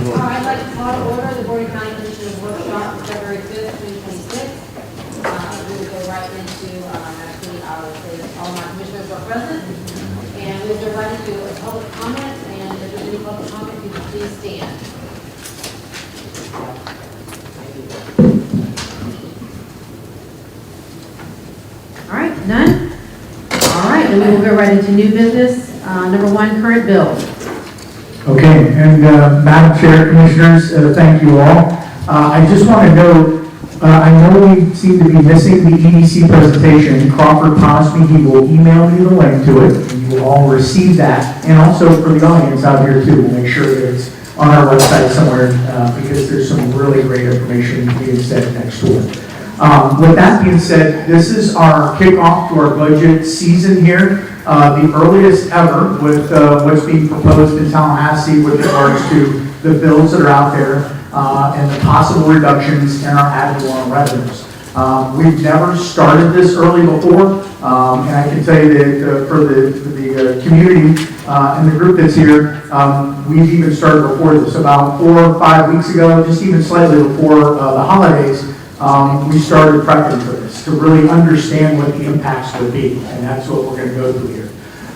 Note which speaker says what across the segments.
Speaker 1: I'd like to call to order the Board of County Commissioners workshop for February 5th, 2026. We will go right into, actually, all my commissioners are present. And we'll go right into a public comment, and if there's any public comment, you can please stand. All right, none? All right, then we will go right into new business. Number 1, current bills.
Speaker 2: Okay, and Madam Chair, Commissioners, thank you all. I just want to note, I know we seem to be missing the EDC presentation. Crawford promised me he will email me the link to it, and you will all receive that. And also for the audience out here too, we'll make sure that it's on our website somewhere because there's some really great information being said next to it. With that being said, this is our kickoff to our budget season here. The earliest ever with what's being proposed in Tallahassee with regards to the bills that are out there and the possible reductions in our ad valorem revenues. We've never started this early before, and I can tell you that for the community and the group that's here, we've even started before this. About 4 or 5 weeks ago, just even slightly before the holidays, we started prepping for this to really understand what the impacts would be, and that's what we're going to go through here.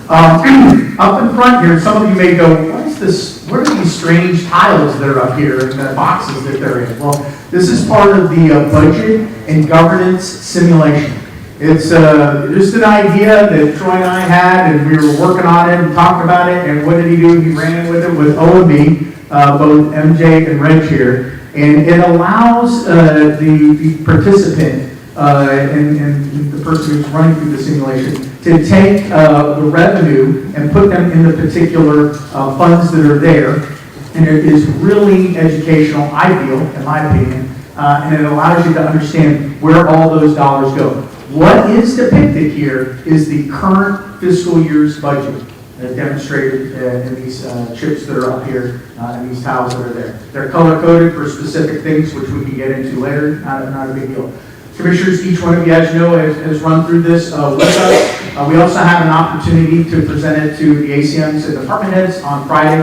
Speaker 2: Up in front here, some of you may go, what is this? What are these strange tiles that are up here and the boxes that they're in? Well, this is part of the budget and governance simulation. It's just an idea that Troy and I had, and we were working on it and talking about it, and what did he do? He ran with it with O and me, both MJ and Reg here, and it allows the participant and the person who's running through the simulation to take the revenue and put them in the particular funds that are there. And it is really educational, ideal, in my opinion, and it allows you to understand where all those dollars go. What is depicted here is the current fiscal year's budget demonstrated in these chips that are up here and these tiles that are there. They're color-coded for specific things, which we can get into later, not a big deal. Commissioners, each one of you, as you know, has run through this with us. We also have an opportunity to present it to the ACMs and department heads on Friday.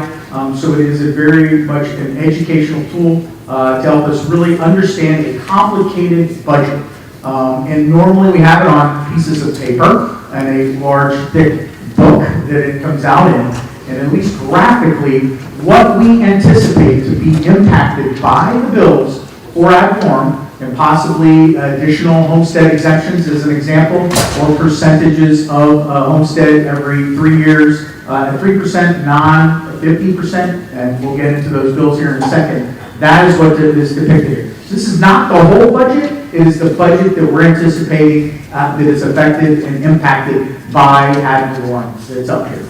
Speaker 2: So it is a very much an educational tool to help us really understand a complicated budget. And normally we have it on pieces of paper and a large, thick book that it comes out in. And at least graphically, what we anticipate to be impacted by the bills for ad valorem, and possibly additional homestead exemptions as an example, or percentages of homestead every 3 years at 3%, non 50%, and we'll get into those bills here in a second. That is what is depicted here. This is not the whole budget, it is the budget that we're anticipating that is affected and impacted by ad valorem that's up here.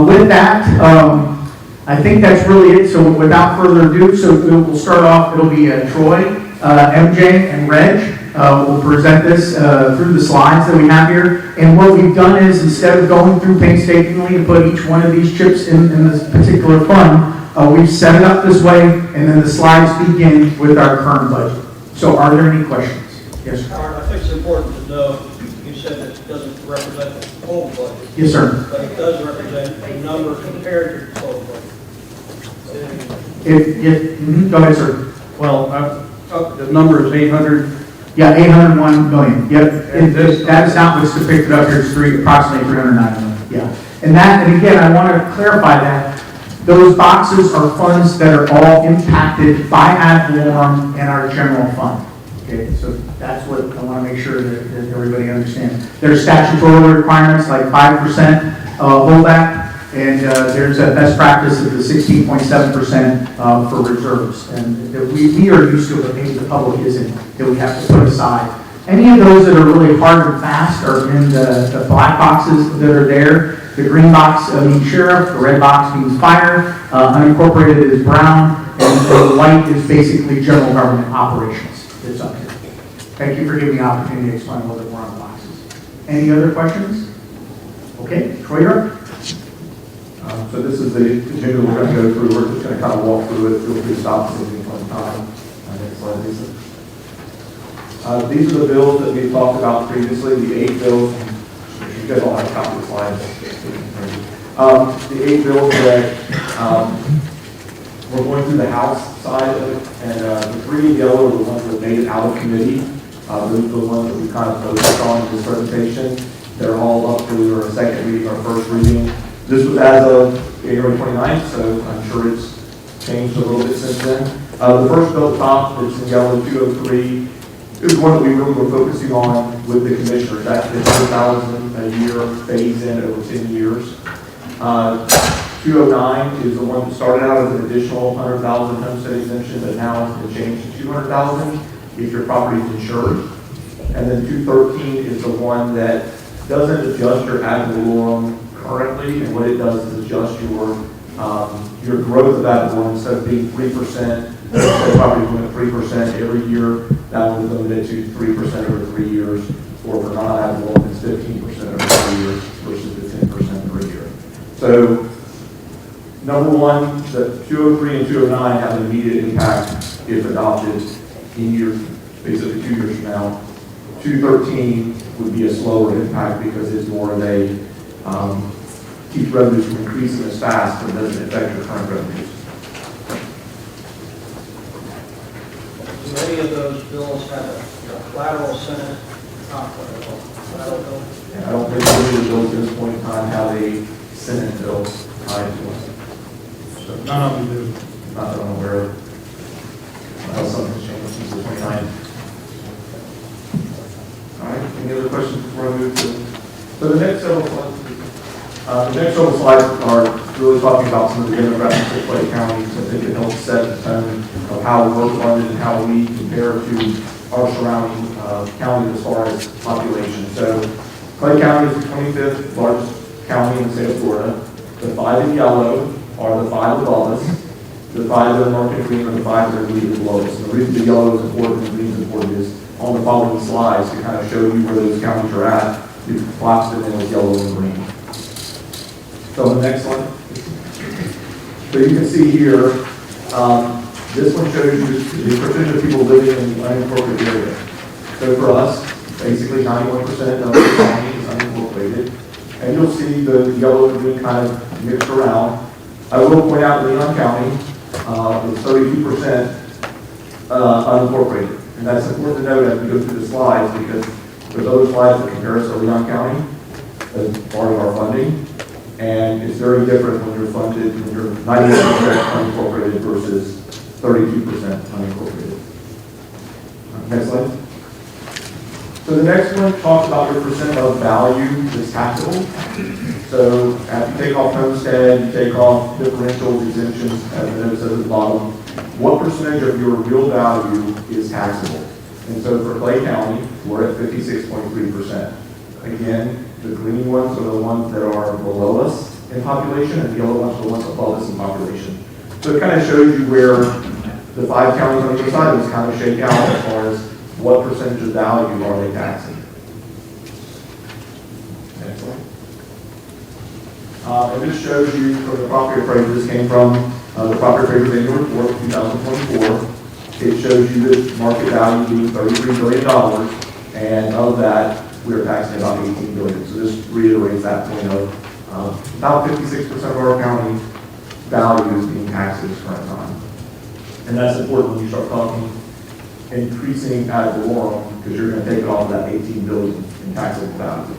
Speaker 2: With that, I think that's really it. So without further ado, so we'll start off, it'll be Troy, MJ, and Reg will present this through the slides that we have here. And what we've done is, instead of going through painstakingly and put each one of these chips in this particular fund, we've set it up this way, and then the slides begin with our current budget. So are there any questions? Yes, sir.
Speaker 3: Howard, I think it's important to know, you said that it doesn't represent the whole budget.
Speaker 2: Yes, sir.
Speaker 3: But it does represent a number compared to the total budget.
Speaker 2: Go ahead, sir.
Speaker 4: Well, the number is 800.
Speaker 2: Yeah, 801 million. Yep.
Speaker 4: And
Speaker 2: That is not what's depicted up here. It's approximately 309 million. Yeah. And again, I want to clarify that those boxes are funds that are all impacted by ad valorem and our general fund. Okay, so that's what I want to make sure that everybody understands. There's statutory requirements like 5% holdback. And there's a best practice of the 16.7% for reserves. And that we are used to, but maybe the public isn't, that we have to put aside. Any of those that are really hard and fast are in the black boxes that are there. The green box means sheriff, the red box means fire, unincorporated is brown, and the white is basically general government operations. It's up here. Thank you for giving me the opportunity to explain a little bit more on the boxes. Any other questions? Okay, Troy, you're up.
Speaker 5: So this is the agenda we're going to go through. We're just going to kind of walk through it. Feel free to stop at any point in time. Next slide, Lisa. These are the bills that we've talked about previously, the 8 bills. You guys all have a copy of the slides. The 8 bills that we're going through the House side of it, and the three in yellow are the ones that made it out of committee. Those are the ones that we kind of focused on in this presentation. They're all up for either a second reading or first reading. This was as of January 29th, so I'm sure it's changed a little bit since then. The first bill at the top, it's in yellow, 203, is one that we really were focusing on with the commissioners. That's the $100,000 a year phase in over 10 years. 209 is the one that started out as an additional 100,000 homestead exemption, but now has been changed to 200,000 if your property is insured. And then 213 is the one that doesn't adjust your ad valorem currently, and what it does is adjust your growth of ad valorem. Instead of being 3%, the property going at 3% every year, that one is limited to 3% over 3 years, or for non-ad valorem, it's 15% over 3 years versus the 10% per year. So, number one, the 203 and 209 have an immediate impact if adopted in years, basically 2 years from now. 213 would be a slower impact because it's more of a keeps revenues from increasing as fast, but doesn't affect your current revenues.
Speaker 3: Do any of those bills have a collateral Senate conflict? Collateral bill?
Speaker 5: And I don't think any of the bills at this point in time have a Senate bill tied to us. So,
Speaker 4: None of them do.
Speaker 5: not that I'm aware of. Unless something's changed since the 29th. All right, any other questions before I move to? So the next several slides are really talking about some of the demographics of Clay County, so I think it helps set the tone of how we're funded and how we compare to our surrounding counties as far as population. So Clay County is the 25th largest county in the state of Florida. The 5 in yellow are the 5 above us. The 5 that are marked in green are the 5 that are immediately below us. And the reason the yellow is important and green is important is on the following slides to kind of show you where those counties are at. You box them in with yellow and green. So the next one. So you can see here, this one shows you the percentage of people living in the unincorporated area. So for us, basically 91% of the county is unincorporated. And you'll see the yellow and green kind of mixed around. I will point out Leon County is 32% unincorporated. And that's important to note as we go through the slides because there's other slides that compare us to Leon County as part of our funding. And it's very different when you're funded, when you're 91% unincorporated versus 32% unincorporated. Next slide. So the next one talks about your percent of value that's taxable. So after you take off homestead, you take off differentials, exemptions, as the note says at the bottom, what percentage of your real value is taxable? And so for Clay County, we're at 56.3%. Again, the green ones are the ones that are below us in population, and the yellow ones are the ones above us in population. So it kind of shows you where the 5 counties on either side of us kind of shake out as far as what percentage of value are they taxing. Next one. And this shows you from the property appraiser, this came from the property appraiser's annual report of 2024. It shows you the market value being $33 billion, and of that, we are taxing about $18 billion. So this reiterates that point of about 56% of our county value is being taxed at this current time. And that's important when you start talking increasing ad valorem, because you're going to take it off of that $18 billion in taxable value.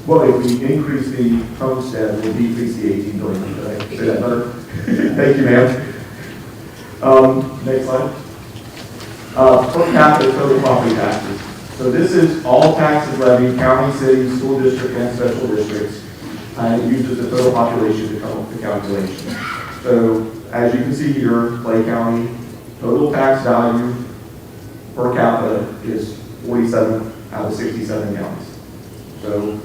Speaker 5: Well, if we increase the homestead, we'll decrease the $18 billion. Did I say that better? Thank you, ma'am. Next slide. Per capita total property taxes. So this is all taxes levied, county, city, school district, and special districts, and it uses the total population to come up with the calculation. So as you can see here, Clay County, total tax value per capita is 47 out of 67 counties. So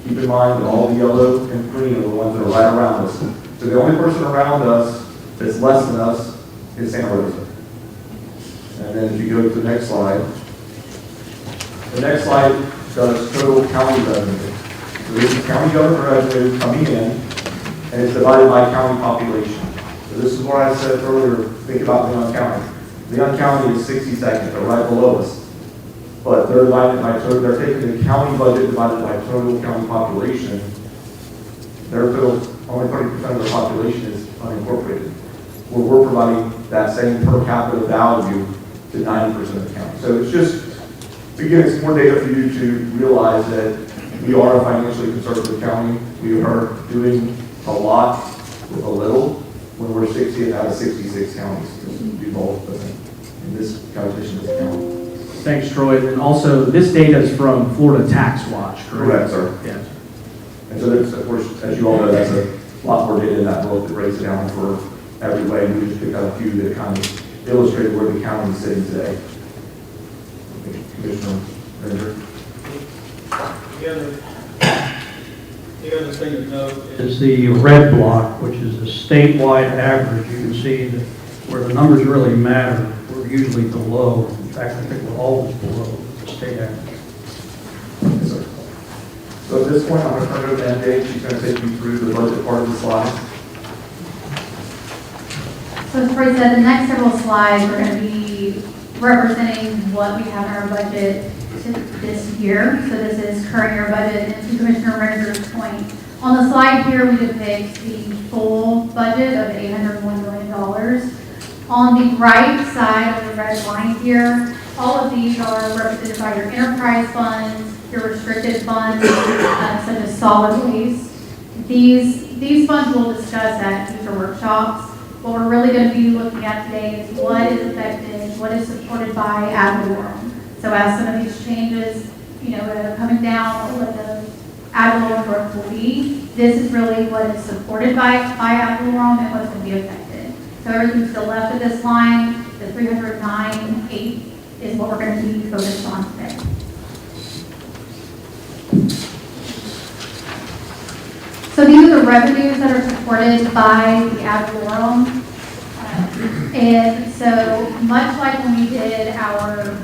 Speaker 5: keep in mind that all the yellow and green are the ones that are right around us. So the only person around us that's less than us is Santa Rosa. And then if you go to the next slide, the next slide does total county revenue. So this is county government revenue coming in, and it's divided by county population. So this is what I said earlier, think about Leon County. Leon County is 62nd, they're right below us. But they're divided by total, they're taking the county budget divided by total county population. Their total, only 30% of the population is unincorporated, where we're providing that same per capita value to 90% of the county. So it's just, again, it's more data for you to realize that we are a financially conservative county. We are doing a lot with a little when we're 60 out of 66 counties. We've all in this competition as a county.
Speaker 2: Thanks, Troy. And also, this data is from Florida Tax Watch, correct?
Speaker 5: Correct, sir.
Speaker 2: Yes.
Speaker 5: And so there's, of course, as you all know, that's a lot more data in that book that breaks it down for every way. We just picked out a few that kind of illustrate where the county is sitting today. Commissioner Ranger.
Speaker 3: The other thing to note
Speaker 4: Is the red block, which is the statewide average. You can see that where the numbers really matter, we're usually below. In fact, I think we're always below the state average.
Speaker 5: Yes, sir. So at this point, I'm going to turn it over to Ann Dave. She's going to take you through the budget part of the slide.
Speaker 6: So as Troy said, the next several slides are going to be representing what we have in our budget this year. So this is current year budget, and to Commissioner Ranger's point, on the slide here, we depict the full budget of $801 million. On the right side of the red line here, all of these are represented by your enterprise funds, your restricted funds, such as solid waste. These funds we'll discuss at future workshops. What we're really going to be looking at today is what is affected, what is supported by ad valorem. So as some of these changes, that are coming down, what the ad valorem growth will be, this is really what is supported by ad valorem and what's going to be affected. So everything to the left of this line, the 309.8 is what we're going to be focused on today. So these are the revenues that are supported by the ad valorem. And so much like when we did our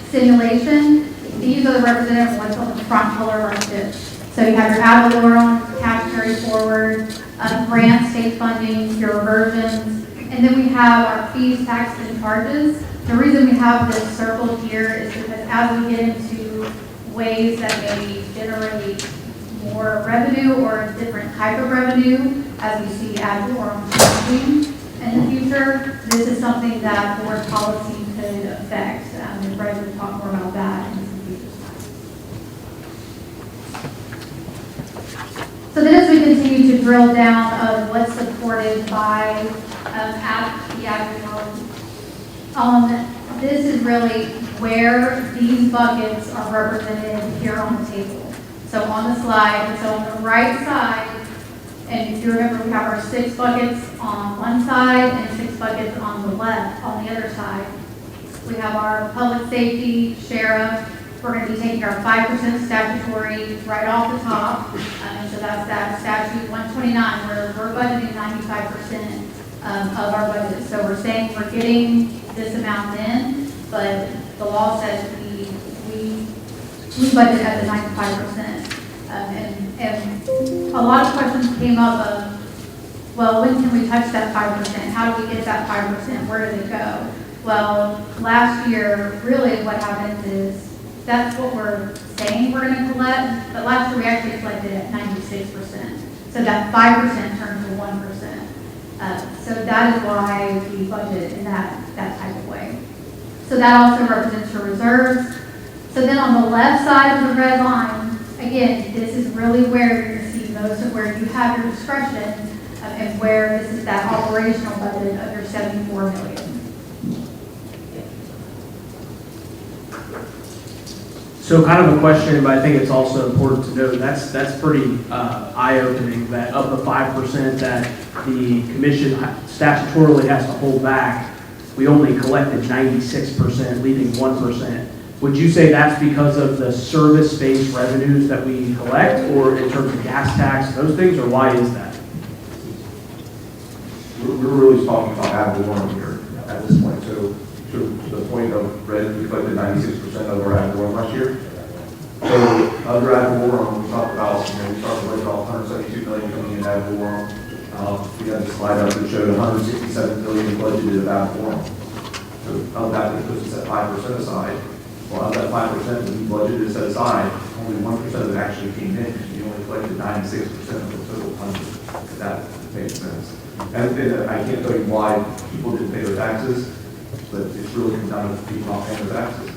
Speaker 6: simulation, these are the representative ones on the front color like this. So you have your ad valorem, cash carry forward, grant, state funding, your reversions, and then we have our fees, taxes, and charges. The reason we have this circle here is because as we get into ways that may generate more revenue or a different type of revenue, as we see ad valorem changing in the future, this is something that board policy could affect. And Brett will talk more about that in some future slides. So then as we continue to drill down of what's supported by the ad valorem, this is really where these buckets are represented here on the table. So on the slide, so on the right side, and if you remember, we have our 6 buckets on one side and 6 buckets on the left, on the other side. We have our public safety, sheriff. We're going to be taking our 5% statutory right off the top. And so that's that statute 129, where we're budgeting 95% of our budget. So we're saying we're getting this amount in, but the law says we budget at the 95%. And a lot of questions came up of, well, when can we touch that 5%? How do we get that 5%? Where did it go? Well, last year, really what happens is that's what we're saying we're going to collect, but last year we actually collected at 96%. So that 5% turned to 1%. So that is why we budget in that type of way. So that also represents your reserves. So then on the left side of the red line, again, this is really where you're going to see most of where you have your discretion and where this is that operational budget of your $74 million.
Speaker 2: So kind of a question, but I think it's also important to note, that's pretty eye-opening that of the 5% that the commission statutorily has to hold back, we only collected 96%, leaving 1%. Would you say that's because of the service-based revenues that we collect, or in terms of gas tax, those things, or why is that?
Speaker 5: We're really talking about ad valorem here at this point. So to the point of red, we collected 96% of our ad valorem last year. So under ad valorem, we talked about, we started with about $172 million coming in ad valorem. We had a slide up that showed $167 million budgeted of ad valorem. So of that, it puts us at 5% aside. Well, of that 5% that we budgeted set aside, only 1% of it actually came in. You only collected 96% of the total funding. If that makes sense. And I can't tell you why people didn't pay their taxes, but it's really comes down to people not paying their taxes.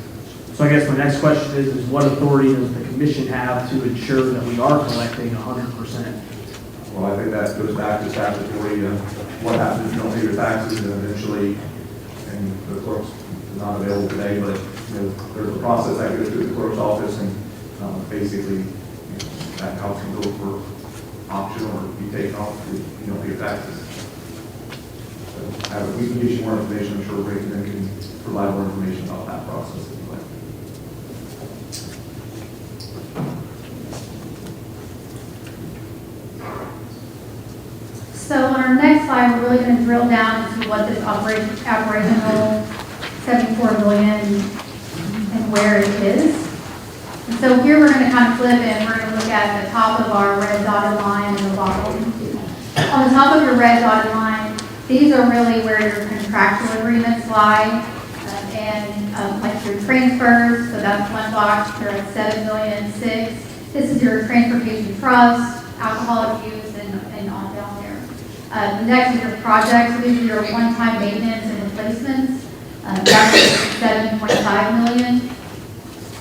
Speaker 7: So I guess my next question is what authority does the commission have to ensure that we are collecting 100%?
Speaker 5: Well, I think that goes back to statutory, what happens if you don't pay your taxes, and eventually, and the clerk's not available today, but, there's a process that goes through the clerk's office, and basically, that house can go for option or be taken off if you don't pay your taxes. So, we can get you more information, I'm sure Ray can provide more information about that process if you'd like.
Speaker 6: So on our next slide, we're really going to drill down into what this operational 74 million and where it is. And so here we're going to kind of flip and we're going to look at the top of our red dotted line and the bottom. On the top of your red dotted line, these are really where your contractual agreements lie. Like your transfers, so that's one box, you're at 7,000,006. This is your transportation trust, alcoholic use, and on down there. The next is your projects, so these are your one-time maintenance and replacements. That's 7.5 million.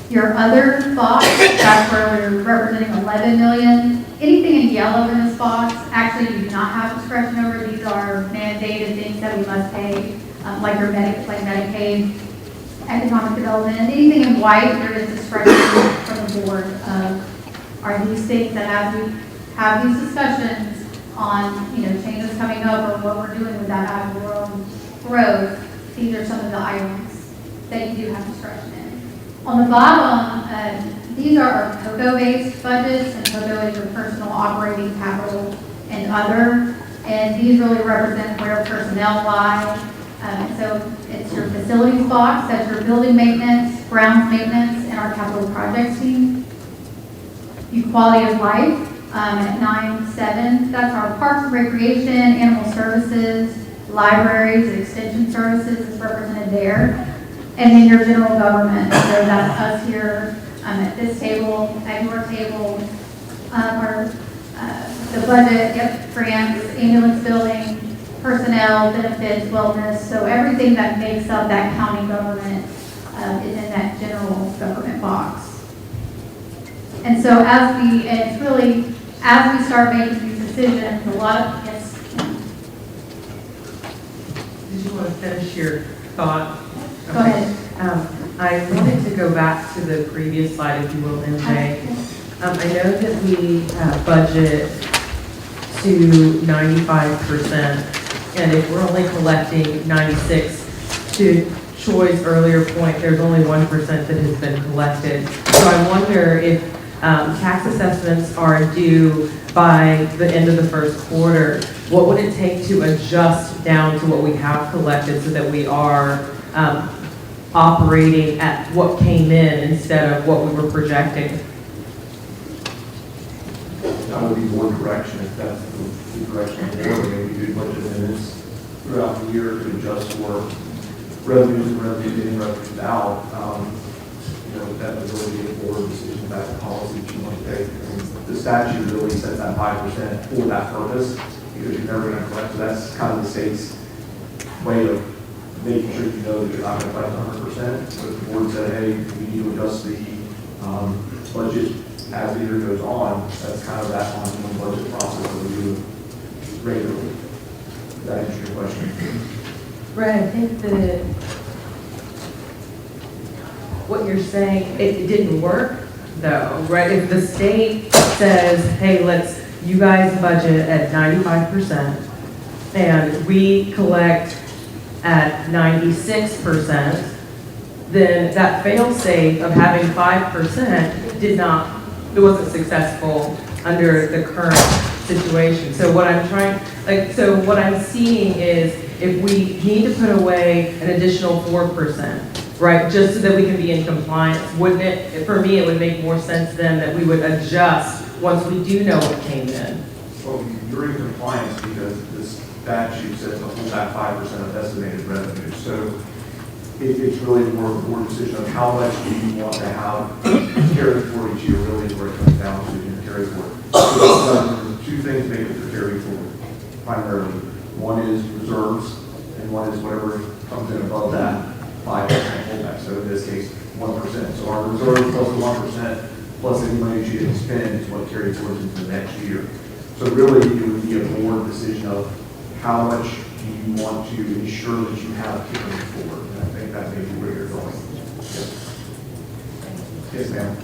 Speaker 6: Your other box, that's where we're representing 11 million. Anything in yellow in this box, actually you do not have discretion over. These are mandated things that we must pay, like your Medicaid, economic development. Anything in white, there is discretion from the board. Are these things that as we have these discussions on, changes coming up or what we're doing with that agro growth, these are some of the items that you do have discretion in. On the bottom, these are our COCO-based budgets, and COCO is your personal operating capital and other, and these really represent where personnel lie. So it's your facilities box, that's your building maintenance, grounds maintenance, and our capital projects team. Your quality of life at 9.7, that's our parks and recreation, animal services, libraries, and extension services is represented there. And then your general government, so that's us here at this table, at your table, the budget, grants, ambulance building, personnel, benefits, wellness, so everything that makes up that county government is in that general government box. And so it's really, as we start making these decisions, a lot of, yes.
Speaker 8: Did you want to finish your thought?
Speaker 6: Go ahead.
Speaker 8: I wanted to go back to the previous slide, if you will, MJ. I know that we budget to 95%. And if we're only collecting 96, to Troy's earlier point, there's only 1% that has been collected. So I wonder if tax assessments are due by the end of the first quarter, what would it take to adjust down to what we have collected so that we are operating at what came in instead of what we were projecting?
Speaker 5: That would be more direction if that's the direction of the board. Maybe do budget amendments throughout the year to adjust for revenues and revenues in, revenues out. That would really be a board decision about the policy that you want to take. The statute really sets that 5% for that purpose because you're never going to collect. So that's kind of the state's way of making sure you know that you're not going to collect 100%. But if the board said, hey, we need to adjust the budget as the year goes on, that's kind of that ongoing budget process that we do regularly. Does that answer your question?
Speaker 8: Brad, I think that what you're saying, it didn't work though, right? If the state says, hey, you guys budget at 95% and we collect at 96%, then that fail-safe of having 5% it wasn't successful under the current situation. So what I'm seeing is if we need to put away an additional 4%, right, just so that we can be in compliance, wouldn't it, for me, it would make more sense then that we would adjust once we do know what came in.
Speaker 5: Well, you're in compliance because the statute says to hold that 5% of estimated revenue. So it's really more of a board decision of how much do you want to have carried forward each year, really is where it comes down to in carry forward. So two things make it for carry forward, primarily. One is reserves, and one is whatever comes in above that 5% holdback. So in this case, 1%. So our reserve plus the 1% plus any money she didn't spend is what carries forward into the next year. So really, it would be a board decision of how much do you want to ensure that you have carrying forward. And I think that may be where you're going. Yes, ma'am.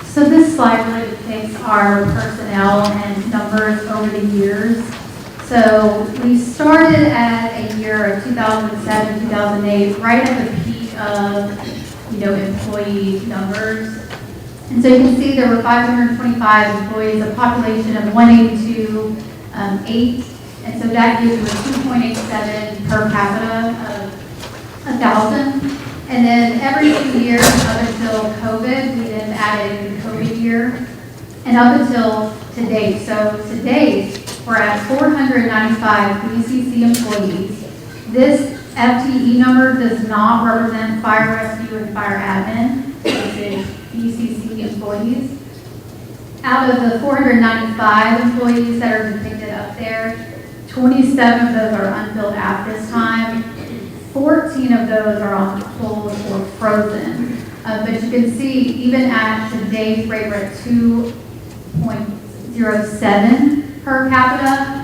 Speaker 6: So this slide really depicts our personnel and numbers over the years. So we started at a year of 2007, 2008, right at the peak of, employee numbers. And so you can see there were 525 employees, a population of 182.8. And so that gives you a 2.87 per capita of 1,000. And then every 2 years up until COVID, we then added the COVID year. And up until to date, so to date, we're at 495 BCC employees. This FTE number does not represent fire rescue and fire admin. This is BCC employees. Out of the 495 employees that are depicted up there, 27 of those are unbilled at this time. 14 of those are on hold or frozen. But you can see, even at today's rate, we're at 2.07 per capita.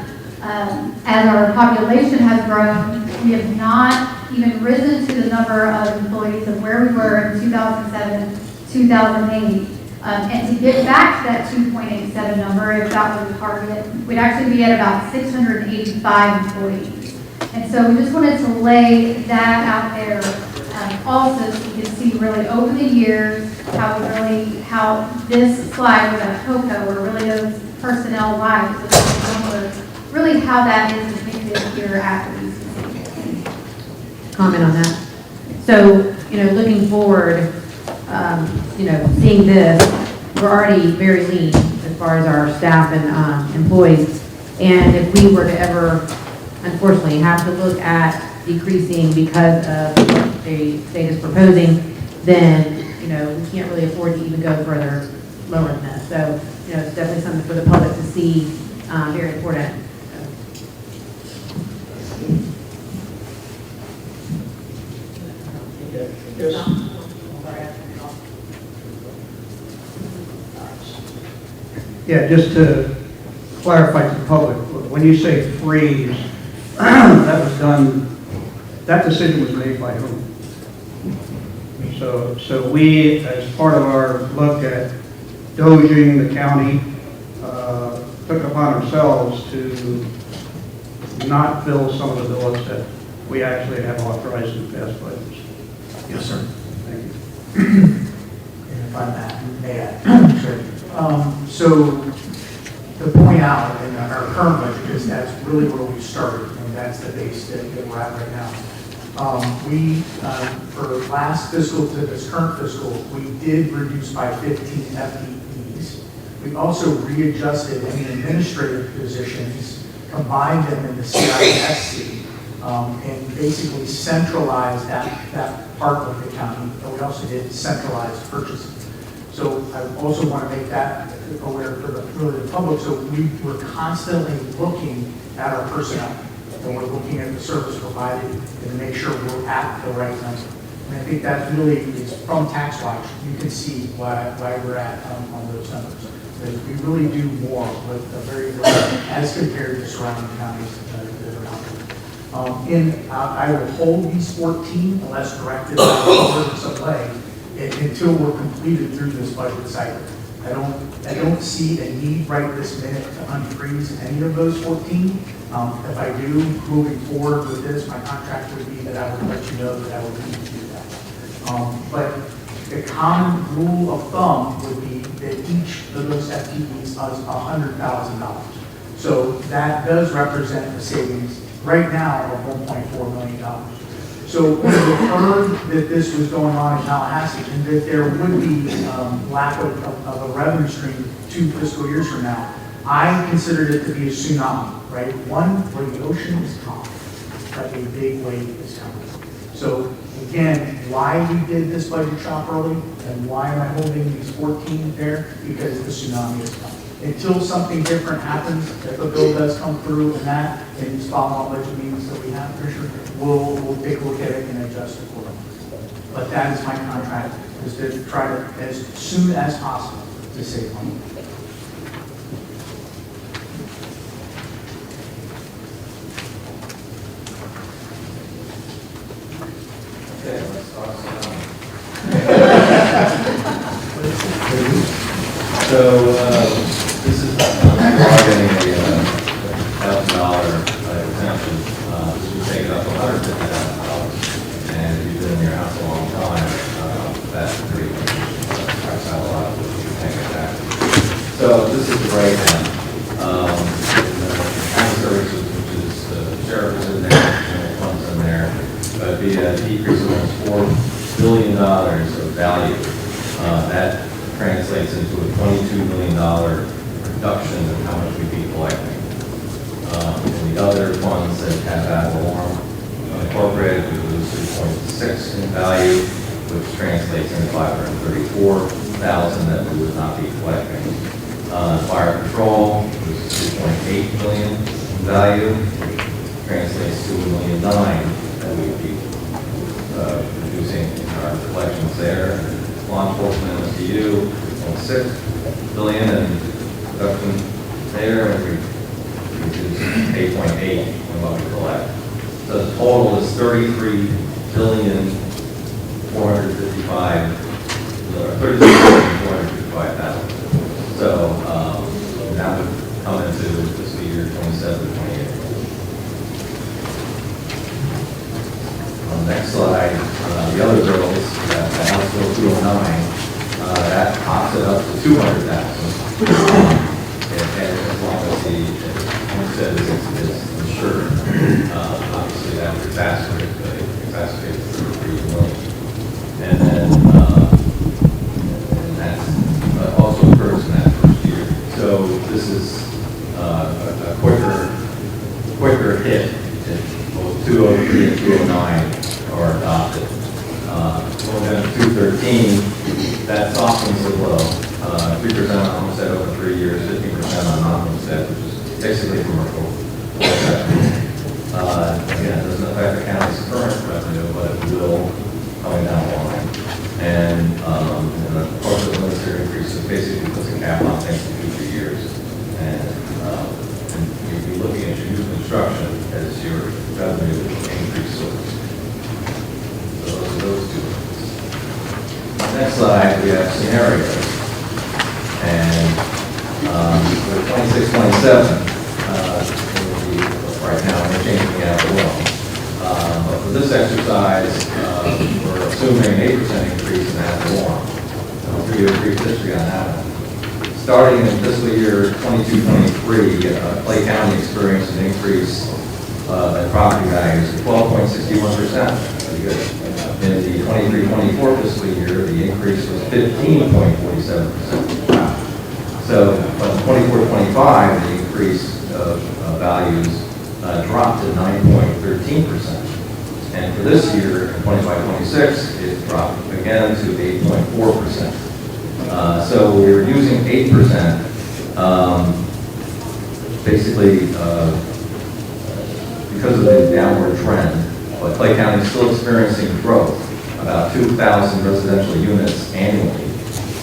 Speaker 6: As our population has grown, we have not even risen to the number of employees of where we were in 2007, 2008. And to get back to that 2.87 number, if that was a target, we'd actually be at about 685 employees. And so we just wanted to lay that out there also, so you can see really over the years how this slide with that COCO, or really those personnel lives, really how that is depicted here at the BCC.
Speaker 8: Comment on that. So, looking forward, seeing this, we're already very lean as far as our staff and employees. And if we were to ever, unfortunately, have to look at decreasing because of what the state is proposing, then, we can't really afford to even go further lower than that. So, it's definitely something for the public to see, very important.
Speaker 3: Yes.
Speaker 4: Yeah, just to clarify to the public, when you say freeze, that was done, that decision was made by whom? So we, as part of our look at doging the county, took upon ourselves to not fill some of the billets that we actually have authorized in past budgets.
Speaker 2: Yes, sir.
Speaker 4: Thank you.
Speaker 2: And if I may add, sure. So to point out in our current budget, because that's really where we started, and that's the base that we're at right now. We, for last fiscal to this current fiscal, we did reduce by 15 FTEs. We also readjusted any administrative positions, combined them in the CISC, and basically centralized that part of the county. And we also did centralized purchasing. So I also want to make that aware for the public. So we're constantly looking at our personnel, and we're looking at the service provided and to make sure we're at the right number. And I think that's really, it's from TaxWatch, you can see why we're at on those numbers. Because we really do more with a very little as compared to surrounding counties that are out there. I will hold these 14 unless directed in some way until we're completed through this budget cycle. I don't see a need right this minute to unfreeze any of those 14. If I do, moving forward with this, my contract would be that I would let you know that I would need to do that. But the common rule of thumb would be that each of those FTEs is $100,000. So that does represent a savings right now of $1.4 million. So when we heard that this was going on in Tallahassee and that there would be lack of a revenue stream 2 fiscal years from now, I considered it to be a tsunami, right? One, where the ocean is calm, like a big wave is coming. So again, why we did this budget shop early and why am I holding these 14 there? Because the tsunami is coming. Until something different happens, if a bill does come through and that, and these follow-up budget meetings that we have, Fisher, we'll take a look at it and adjust accordingly. But that is my contract, is to try to, as soon as possible, to save money.
Speaker 9: Okay, let's talk some. So, this is, you are getting a $1,000 exemption. This would take it up to $150,000. And if you've been in your house a long time, that's pretty much, that's not a lot of what you can get back. So this is the breakdown. County services, which is the sheriff is in there, general funds in there, but be a decrease of almost $4 billion of value. That translates into a $22 million reduction in how much we'd be collecting. And the other funds that have ad valorem incorporated, we lose 3.6 in value, which translates into $534,000 that we would not be collecting. Fire control was 2.8 million in value, translates to $1.9 million that we would be reducing our collections there. Law enforcement MSDU, 1.6 billion in reduction there, and we reduce 8.8 in what we collect. So the total is 33,455,000. So that would come into fiscal year 27 to 28. On the next slide, the other bills, House Bill 209, that pops it up to 200,000. And as long as the homestead is insured, obviously that would exacerbate the 3 million. And then, and that also occurs in that first year. So this is a quicker hit if both 203 and 209 are adopted. Going down to 213, that softens the blow. 3% on homestead over 3 years, 15% on non-homestead, which is basically commercial. Again, it doesn't affect the county's current revenue, but it will coming down the line. And of course, the military increases basically puts a cap on things in future years. And you'll be looking at your new construction as your revenue increase source. So those are those two. Next slide, we have scenarios. And for 26, 27, right now we're changing the ad valorem. But for this exercise, we're assuming an 8% increase in ad valorem. I'll give you a brief history on that one. Starting in fiscal year 22-23, Clay County experienced an increase in property values of 12.61%. Pretty good. In the 23-24 fiscal year, the increase was 15.47%. Wow. So, but in 24-25, the increase of values dropped to 9.13%. And for this year, in 25-26, it dropped again to 8.4%. So we were using 8%, basically because of the downward trend. But Clay County is still experiencing growth, about 2,000 residential units annually,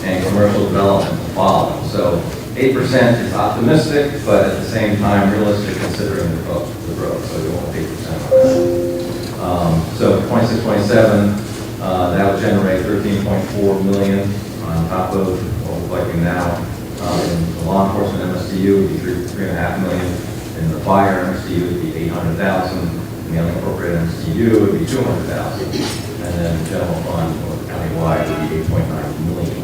Speaker 9: and commercial development will follow. So 8% is optimistic, but at the same time realistic considering the growth. So we want 8% on that. So 26-27, that would generate 13.4 million on top of what we're collecting now. In the law enforcement MSDU would be 3.5 million. In the fire MSDU would be 800,000. In the unincorporated MSDU would be 200,000. And then the general fund or countywide would be 8.9 million.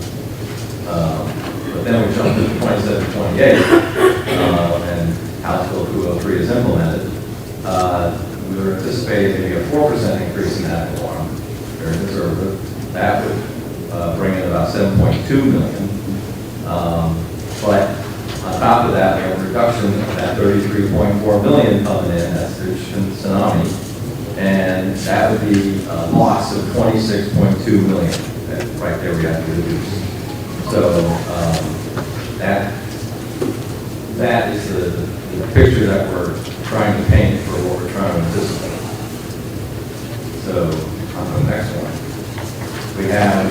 Speaker 9: But then we jump to 27-28, and House Bill 203 is implemented. We were anticipating maybe a 4% increase in ad valorem, very conservative. That would bring in about 7.2 million. But on top of that, we have a reduction of that 33.4 million coming in, that's the tsunami, And that would be a loss of 26.2 million. That, right there, we have to reduce. So that is the picture that we're trying to paint for what we're trying to anticipate. So on to the next one. We have an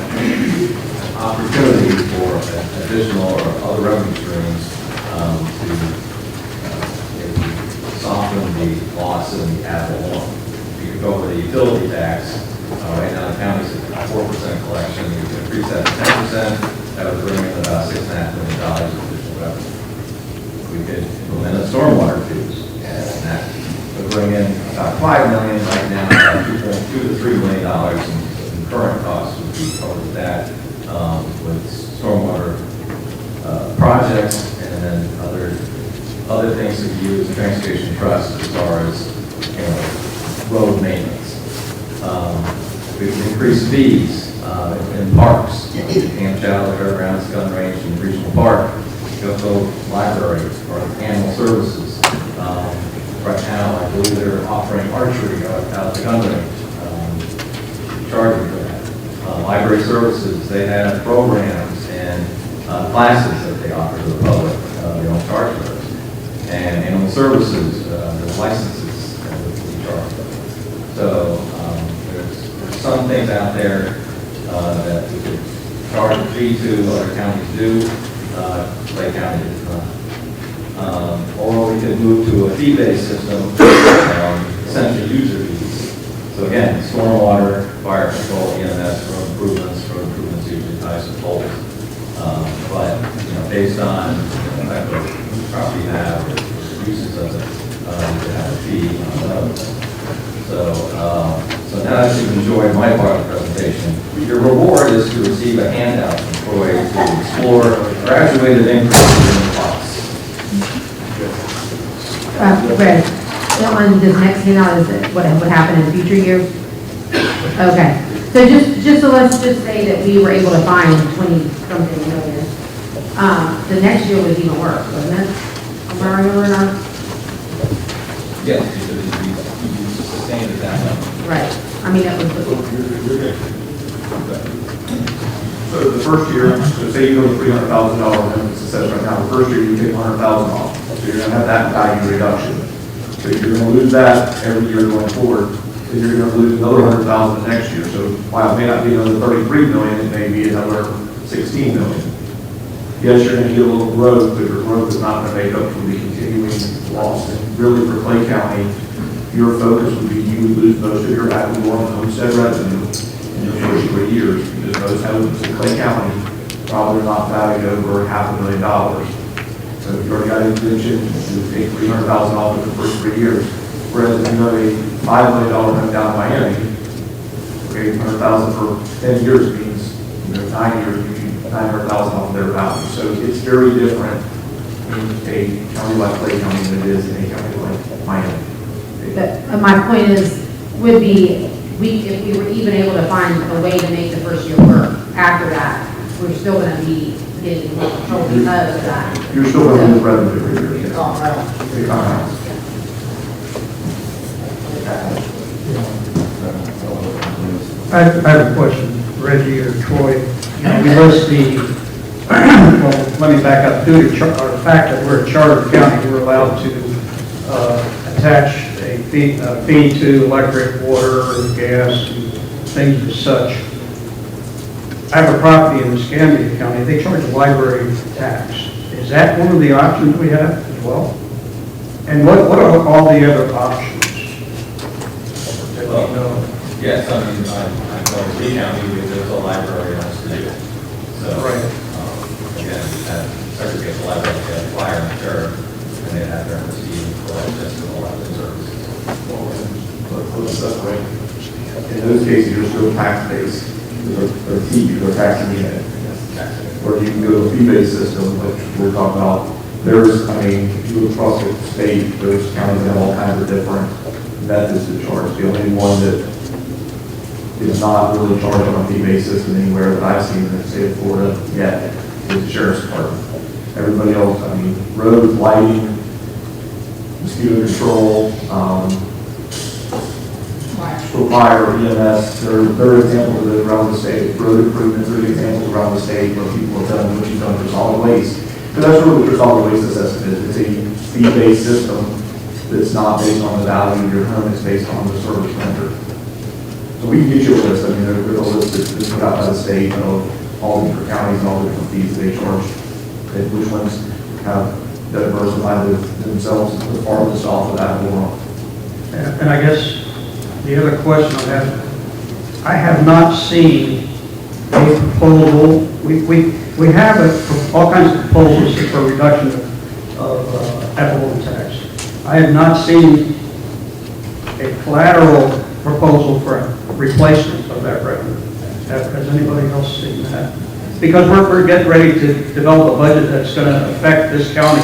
Speaker 9: opportunity for additional or other revenue streams to soften the loss in the ad valorem. If you could go with the utility tax, right now the county's at 4% collection, you can increase that to 10%, that would bring in about $6.5 million of additional revenue. We could implement a stormwater fees, and that would bring in about $5 million right now, about $2.2 to $3 million in current costs would be covered that with stormwater projects, and then other things that we use, the transportation trust as far as road maintenance. We can increase fees in parks, Camp Chowder, Fairgrounds, Gun Range, and Regional Park. Go library or animal services. Right now, I believe they're offering archery out at the gun range, charging for that. Library services, they have programs and classes that they offer to the public. They don't charge for those. And animal services, there's licenses that we charge for. So there's some things out there that we could charge a fee to, other counties do. Clay County does not. Or we could move to a fee-based system, essentially user fees. So again, stormwater, fire control, EMS, road improvements usually ties to tolls. But based on the type of property you have, or uses of it, you could have a fee on those. So now that you've enjoyed my part of the presentation, your reward is to receive a handout from Troy to explore graduated increases in costs.
Speaker 1: Brad, on this next handout, is it what would happen in future years? Okay, so so let's just say that we were able to find 20-something million. The next year was even worse, wasn't it? Am I remembering on?
Speaker 9: Yes, you sustain it that level.
Speaker 1: Right, I mean, that was the.
Speaker 5: So the first year, so say you go to $300,000 limit, it says right now, the first year you take $100,000 off. So you're gonna have that value reduction. So you're gonna lose that every year going forward. Then you're gonna lose another $100,000 next year. So while it may not be another 33 million, it may be another 16 million. Yes, you're gonna get a little growth, but your growth is not gonna make up for the continuing loss. And really for Clay County, your focus would be you would lose most of your ad valorem homestead revenue in the first 3 years, because those homes in Clay County probably not valued over $500,000. So if you already got exemption, you would take $300,000 off in the first 3 years. Whereas if you have a $5 million home down in Miami, okay, $100,000 for 10 years means 9 years, you need $900,000 off their value. So it's very different in a county like Clay County than it is in a county like Miami.
Speaker 1: My point is, would be, if we were even able to find a way to make the first year work, after that, we're still going to be getting more control because of that.
Speaker 5: You're still going to lose revenue every year. Yes.
Speaker 1: Oh, right.
Speaker 5: Big time.
Speaker 4: I have a question, Reggie or Troy. We list the, well, let me back up. Due to the fact that we're a charter county, we're allowed to attach a fee to electric, water, and gas, and things as such. I have a property in Escambia County. They charge a library tax. Is that one of the options we have as well? And what are all the other options?
Speaker 9: Yes, I mean, I'm going to Lee County, there's a library on the street. So,
Speaker 4: Right.
Speaker 9: Again, segregate the library, they have fire and sheriff, and they have their receive and collect just and all that services.
Speaker 5: In those cases, you're still tax-based. They're fee, they're taxing you in. Or you can go to a fee-based system, which we're talking about. There's, I mean, if you look across the state, those counties have all kinds of different methods to charge. The only one that is not really charged on a fee-based system anywhere that I've seen in the state of Florida yet is the sheriff's department. Everybody else, I mean, road, lighting, mosquito control, for fire, EMS, there are examples of it around the state, road improvements, there are examples around the state where people have done what you've done for solid waste. But that's really what your solid waste assessment is. It's a fee-based system that's not based on the value of your home, it's based on the service rendered. So we can get you a list, I mean, there's a list that's put out by the state of all the different counties and all the different fees that they charge, and which ones have diversified themselves the farthest off of that law.
Speaker 3: And I guess the other question I have not seen a proposal, we have all kinds of proposals for reduction of effluent tax. I have not seen a collateral proposal for replacement of that revenue. Has anybody else seen that? Because we're getting ready to develop a budget that's going to affect this county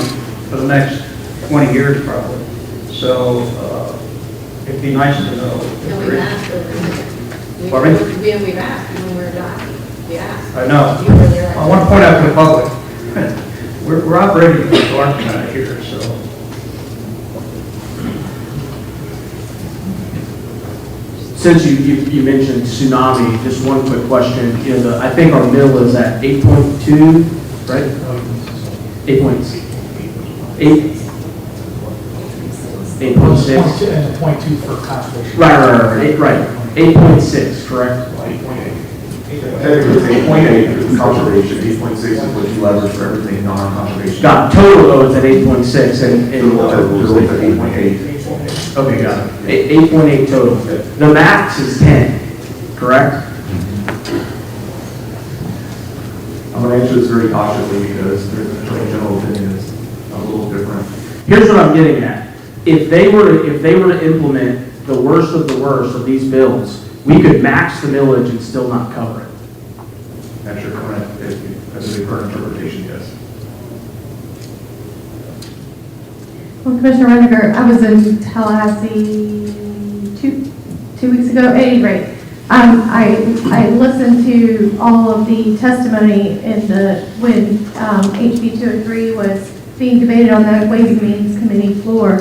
Speaker 3: for the next 20 years probably. So it'd be nice to know.
Speaker 1: And we've asked over
Speaker 3: Pardon me?
Speaker 1: We've asked when we were driving. We asked.
Speaker 3: I know.
Speaker 1: You were there.
Speaker 3: I want to point out to the public, we're operating in the dark kind of here, so.
Speaker 7: Since you mentioned tsunami, just one quick question. You know, I think our mill is at 8.2, right? 8.8. 8.6.
Speaker 2: And a 0.2 for conservation.
Speaker 7: Right. 8.6, correct?
Speaker 5: Technically, it's 8.8 is conservation, 8.6 is what you leverage for everything non-conservation.
Speaker 7: Got it. Total though, it's at 8.6 and.
Speaker 5: Total is at 8.8.
Speaker 7: Okay, got it. 8.8 total. The max is 10, correct?
Speaker 5: I'm going to answer this very cautiously because there's a general opinion is a little different.
Speaker 7: Here's what I'm getting at. If they were to implement the worst of these bills, we could max the millage and still not cover it.
Speaker 5: That's your current, that's the current interpretation, yes.
Speaker 10: Well, Commissioner Rediger, I was in Tallahassee two weeks ago, at any rate. I listened to all of the testimony when HB 203 was being debated on the Ways and Means Committee floor.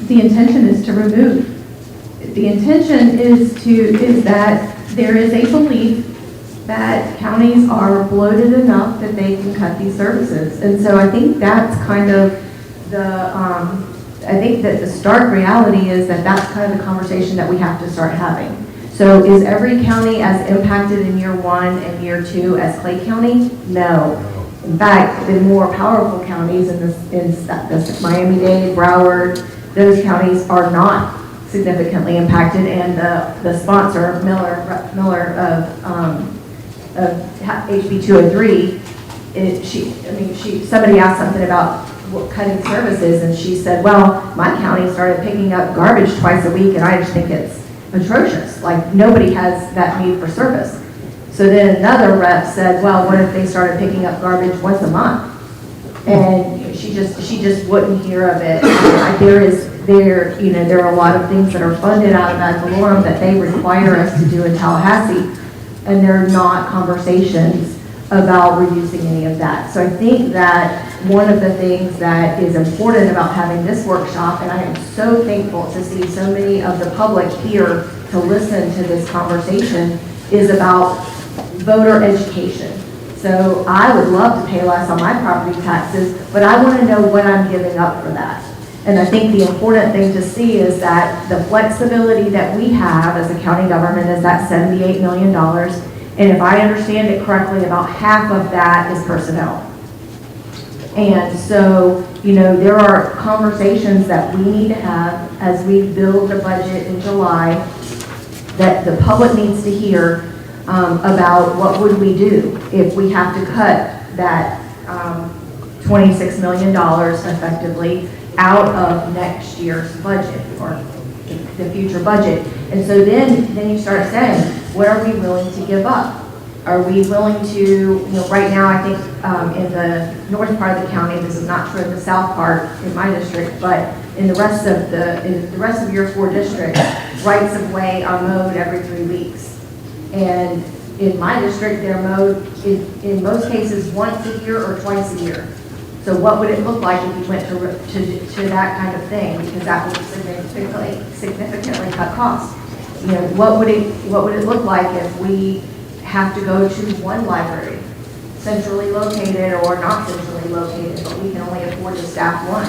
Speaker 10: The intention is to remove. The intention is that there is a belief that counties are bloated enough that they can cut these services. And so I think that's kind of I think that the stark reality is that that's kind of the conversation that we have to start having. So is every county as impacted in year 1 and year 2 as Clay County? No. In fact, the more powerful counties in the Miami-Dade, Broward, those counties are not significantly impacted, and the sponsor, Miller of HB 203, somebody asked something about cutting services, and she said, well, my county started picking up garbage twice a week, and I just think it's atrocious. Like, nobody has that need for service. So then another rep said, well, what if they started picking up garbage once a month? And she just wouldn't hear of it. There are a lot of things that are funded out of ad valorem that they require us to do in Tallahassee, and they're not conversations about reducing any of that. So I think that one of the things that is important about having this workshop, and I am so thankful to see so many of the public here to listen to this conversation, is about voter education. So I would love to pay less on my property taxes, but I want to know what I'm giving up for that. And I think the important thing to see is that the flexibility that we have as a county government is that $78 million. And if I understand it correctly, about half of that is personnel. And so, there are conversations that we need to have as we build the budget in July that the public needs to hear about what would we do if we have to cut that $26 million effectively out of next year's budget or the future budget. And so then you start saying, what are we willing to give up? Are we willing to, right now I think in the north part of the county, this is not true in the south part in my district, but in the rest of your 4 districts, rights of way are mowed every 3 weeks. And in my district, they're mowed in most cases once a year or twice a year. So what would it look like if you went to that kind of thing? Because that would significantly cut costs. You know, what would it look like if we have to go to one library, centrally located or not centrally located, but we can only afford to staff one?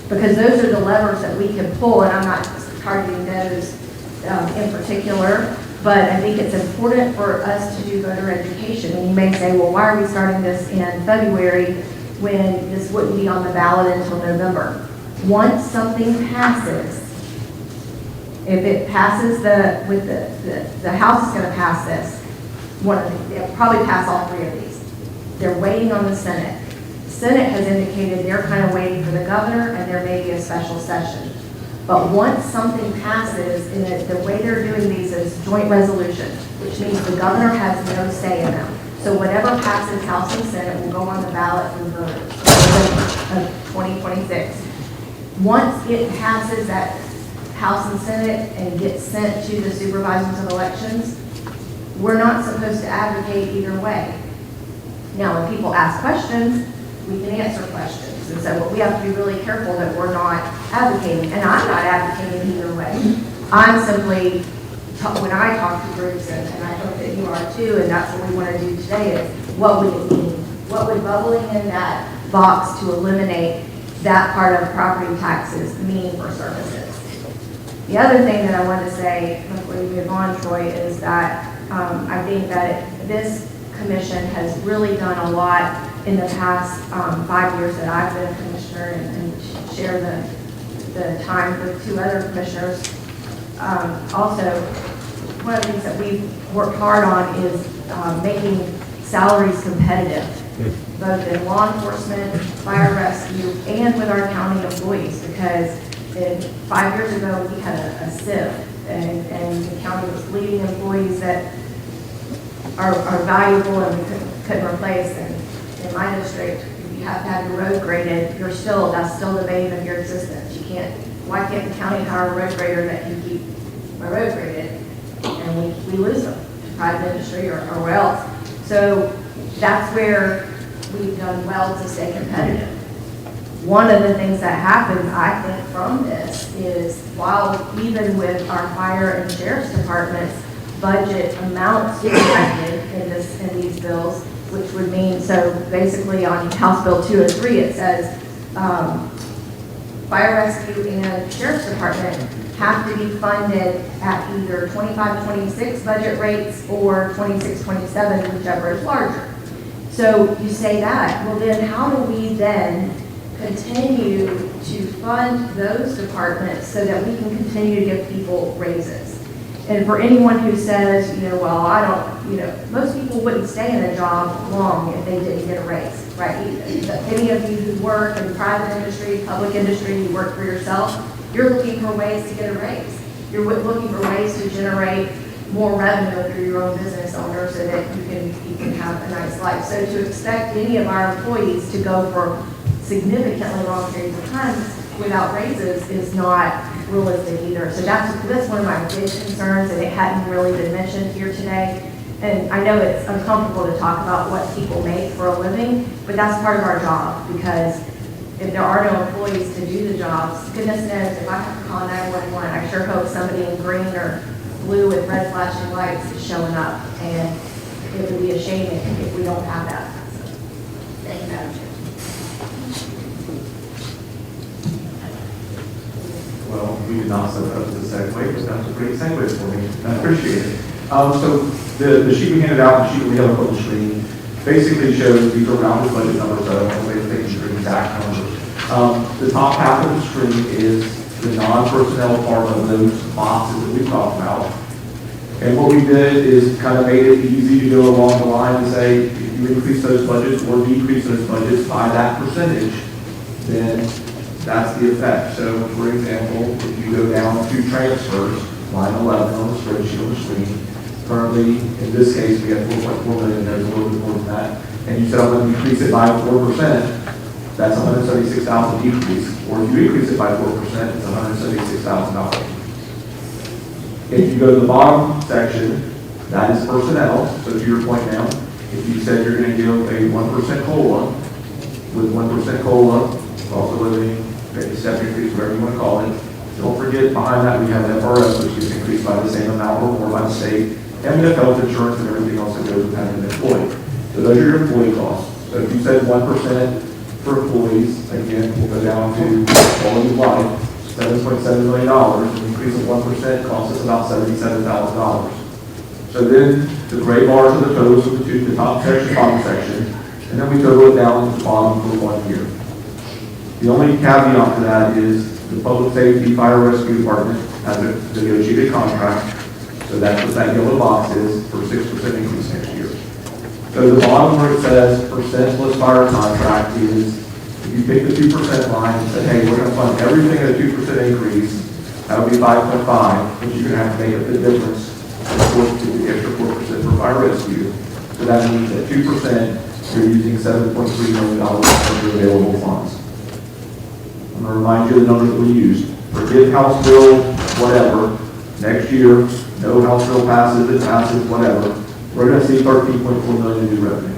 Speaker 10: Because those are the levers that we can pull, and I'm not targeting those in particular, but I think it's important for us to do voter education. And you may say, well, why are we starting this in February when this wouldn't be on the ballot until November? Once something passes, if it passes the House is going to pass this, they'll probably pass all three of these. They're waiting on the Senate. The Senate has indicated they're kind of waiting for the governor, and there may be a special session. But once something passes, and the way they're doing these is joint resolution, which means the governor has no say in them. So whatever passes House and Senate will go on the ballot for the of 2026. Once it passes that House and Senate and gets sent to the supervisors of elections, we're not supposed to advocate either way. Now, when people ask questions, we can answer questions. And so we have to be really careful that we're not advocating. And I'm not advocating either way. I'm simply, when I talk to groups, and I hope that you are too, and that's what we want to do today, is what would it mean? What would bubbling in that box to eliminate that part of property taxes mean for services? The other thing that I wanted to say before we move on, Troy, is that I think that this commission has really done a lot in the past 5 years that I've been a commissioner and share the time with two other commissioners. Also, one of the things that we've worked hard on is making salaries competitive, both in law enforcement, fire rescue, and with our county employees, because 5 years ago we had a sieve, and the county was leading employees that are valuable and we couldn't replace. And in my district, if you have to have your road graded, that's still the bane of your existence. Why can't the county hire a road grader that can keep my road graded? And we lose them to private industry or where else. So that's where we've done well to stay competitive. One of the things that happens, I think, from this is while even with our fire and sheriff's departments, budget amounts projected in these bills, which would mean, so basically on House Bill 203, it says fire rescue and sheriff's department have to be funded at either 25-26 budget rates or 26-27, whichever is larger. So you say that, well then how do we then continue to fund those departments so that we can continue to give people raises? And for anyone who says, well, I don't, most people wouldn't stay in a job long if they didn't get a raise, right? Any of you who work in private industry, public industry, you work for yourself, you're looking for ways to get a raise. You're looking for ways to generate more revenue through your own business owner so that you can have a nice life. So to expect any of our employees to go for significantly long periods of time without raises is not realistic either. So that's one of my big concerns, and it hadn't really been mentioned here today. And I know it's uncomfortable to talk about what people make for a living, but that's part of our job, because if there are no employees to do the jobs, goodness knows if I have to call 911, I sure hope somebody in green or blue with red flashing lights is showing up, and it would be a shame if we don't have that. So, thank you, Madam Chair.
Speaker 5: Well, we did not set up the segue, but that's a great segue for me. I appreciate it. So the sheet we handed out, the sheet we have up on the screen, basically shows these are rounded budget numbers. I don't want to make sure exact numbers. The top half of the screen is the non-personnel part of those boxes that we talked about. And what we did is kind of made it easy to go along the line and say, if you increase those budgets or decrease those budgets by that percentage, then that's the effect. So, for example, if you go down to transfers, line 11 on the spreadsheet on the screen, currently, in this case, we have 4.4 million, there's a little bit more than that, and you said I'm going to decrease it by 4%, that's $176,000 decrease. Or if you increase it by 4%, it's $176,000. If you go to the bottom section, that is personnel. So to your point now, if you said you're going to give a 1% COLA, with 1% COLA, cost of living, step increase, whatever you want to call it, Don't forget, behind that, we have FRS, which gets increased by the same amount or more by the state, and we have health insurance and everything else that goes with having an employee. So those are your employee costs. So if you said 1% for employees, again, we'll go down to quality of life, $7.7 million, an increase of 1% costs us about $77,000. So then the gray bars are the totals of the top section, bottom section, and then we total it down to the bottom for 1 year. The only caveat to that is the Public Safety Fire Rescue Department has a negotiated contract, so that's what that yellow box is for 6% increase next year. So the bottom where it says percent plus fire contract is, if you pick the 2% line and say, hey, we're going to fund everything at a 2% increase, that would be 5.5, but you're going to have to make up the difference to the extra 4% for fire rescue. So that means at 2%, you're using $7.3 million of your available funds. I'm going to remind you of the numbers that we used. Forget House Bill, whatever. Next year, no House Bill passes, it passes, whatever. We're going to see $13.4 million in new revenue.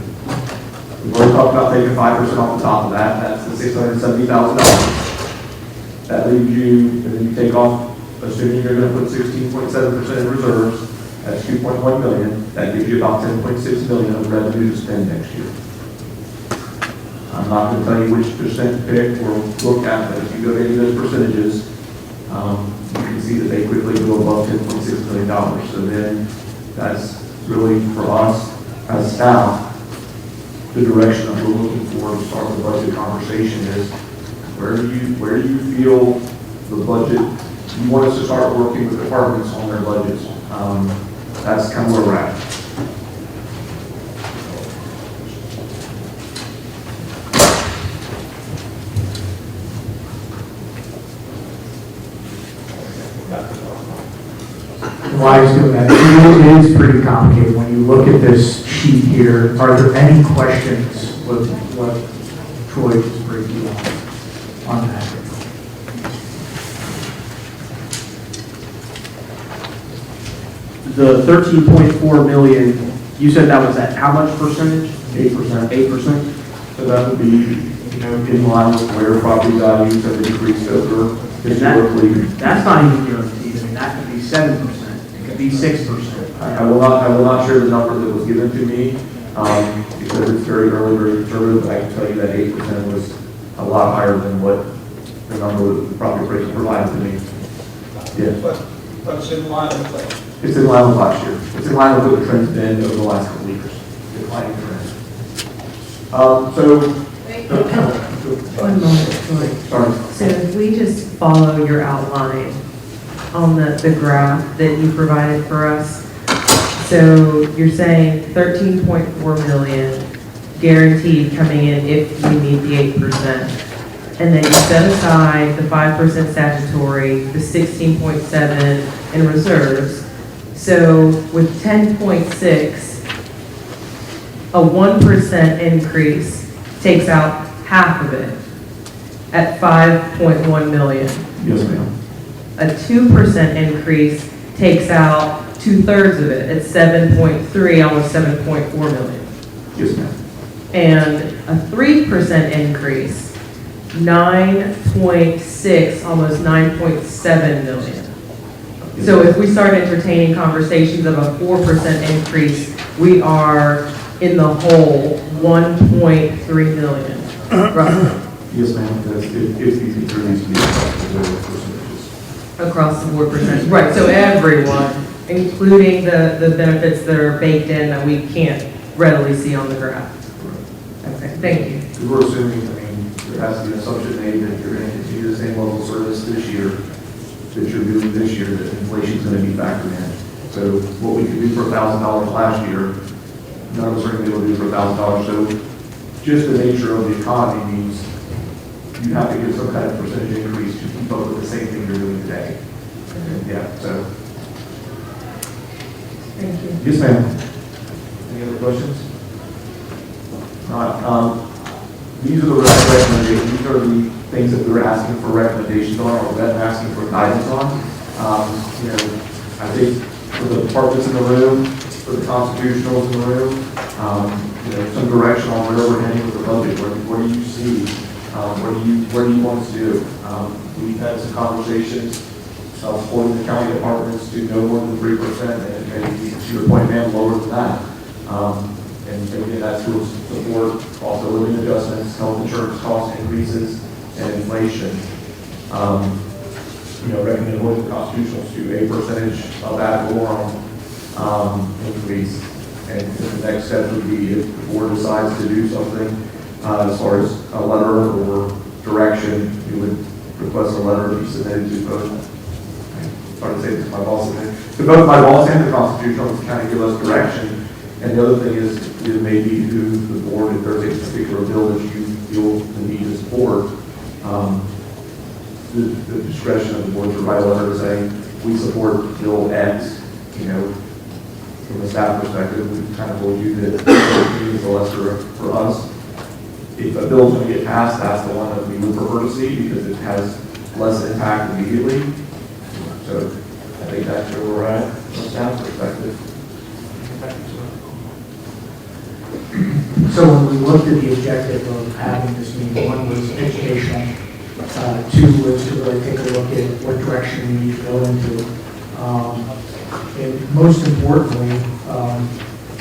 Speaker 5: We've already talked about taking 5% off the top of that. That's the $670,000. That leaves you, and then you take off, assuming you're going to put 16.7% in reserves, that's $2.1 million. That gives you about $10.6 million of revenue to spend next year. I'm not going to tell you which percent to pick or look at, but if you go to any of those percentages, you can see that they quickly go above $10.6 million. So then that's really for us as staff, the direction that we're looking for to start the budget conversation is where do you feel the budget, you want us to start working with departments on their budgets. That's kind of where we're at.
Speaker 2: Why is doing that? It is pretty complicated. When you look at this sheet here, are there any questions with what Troy just briefed you on that?
Speaker 7: The 13.4 million, you said that was at how much percentage?
Speaker 5: 8%.
Speaker 7: 8%?
Speaker 5: So that would be, in line with where property values have increased over historically.
Speaker 7: That's not even guaranteed. I mean, that could be 7%. It could be 6%.
Speaker 5: I will not share the number that was given to me, because it's very early, very conservative, but I can tell you that 8% was a lot higher than what the number that the property appraiser provided to me. Yeah.
Speaker 4: But it's in line with that.
Speaker 5: It's in line with last year. It's in line with what the trend's been over the last couple of years. Declining trend.
Speaker 8: One moment, Troy.
Speaker 5: Sorry.
Speaker 8: So if we just follow your outline on the graph that you provided for us, so you're saying 13.4 million guaranteed coming in if we meet the 8%. And then you set aside the 5% statutory, the 16.7 in reserves. So with 10.6, a 1% increase takes out half of it at 5.1 million.
Speaker 5: Yes, ma'am.
Speaker 8: A 2% increase takes out 2/3 of it at 7.3, almost 7.4 million.
Speaker 5: Yes, ma'am.
Speaker 8: And a 3% increase, 9.6, almost 9.7 million. So if we start entertaining conversations of a 4% increase, we are in the hole 1.3 million, roughly,
Speaker 5: Yes, ma'am. That's if you consider these to be percentages.
Speaker 8: across the board percentage. Right, so everyone, including the benefits that are baked in that we can't readily see on the graph. Okay, thank you.
Speaker 5: We're assuming, there has to be an assumption made that you're going to continue the same level of service this year that you're doing this year, that inflation's going to be factored in. So what we could do for $1,000 last year, none of us are going to be able to do for $1,000. So just the nature of the economy means you have to give some kind of percentage increase to keep up with the same thing you're doing today. Yeah, so.
Speaker 8: Thank you.
Speaker 5: Yes, ma'am. Any other questions? All right. These are the recommendations. These are the things that we were asking for recommendations on, or that asking for guidance on. I think for the departments in the room, for the constitutionals in the room, some direction on where we're heading with the budget. What do you see What do you want us to do? We've had some conversations of holding the county departments to no more than 3%, and maybe to your point, ma'am, lower than that. And again, that's to support cost of living adjustments, health insurance cost increases, and inflation. Recommend holding the constitutionals to a percentage of ad valorem increase. And the next step would be if the board decides to do something as far as a letter or direction, you would request a letter to be submitted to both. Sorry to say this, my boss, to both my boss and the constitutional to kind of give us direction. And the other thing is maybe who the board, if there's a particular bill that you feel the need to support, the discretion of the board to write a letter saying we support bill X. From a staff perspective, we kind of told you that it's the lesser for us. If a bill's going to get passed, that's the one that we would prefer to see because it has less impact immediately. So I think that's where we're at from a staff perspective.
Speaker 2: So when we looked at the objective of having this meeting, one was educational, two was to really take a look at what direction we need to go into. And most importantly,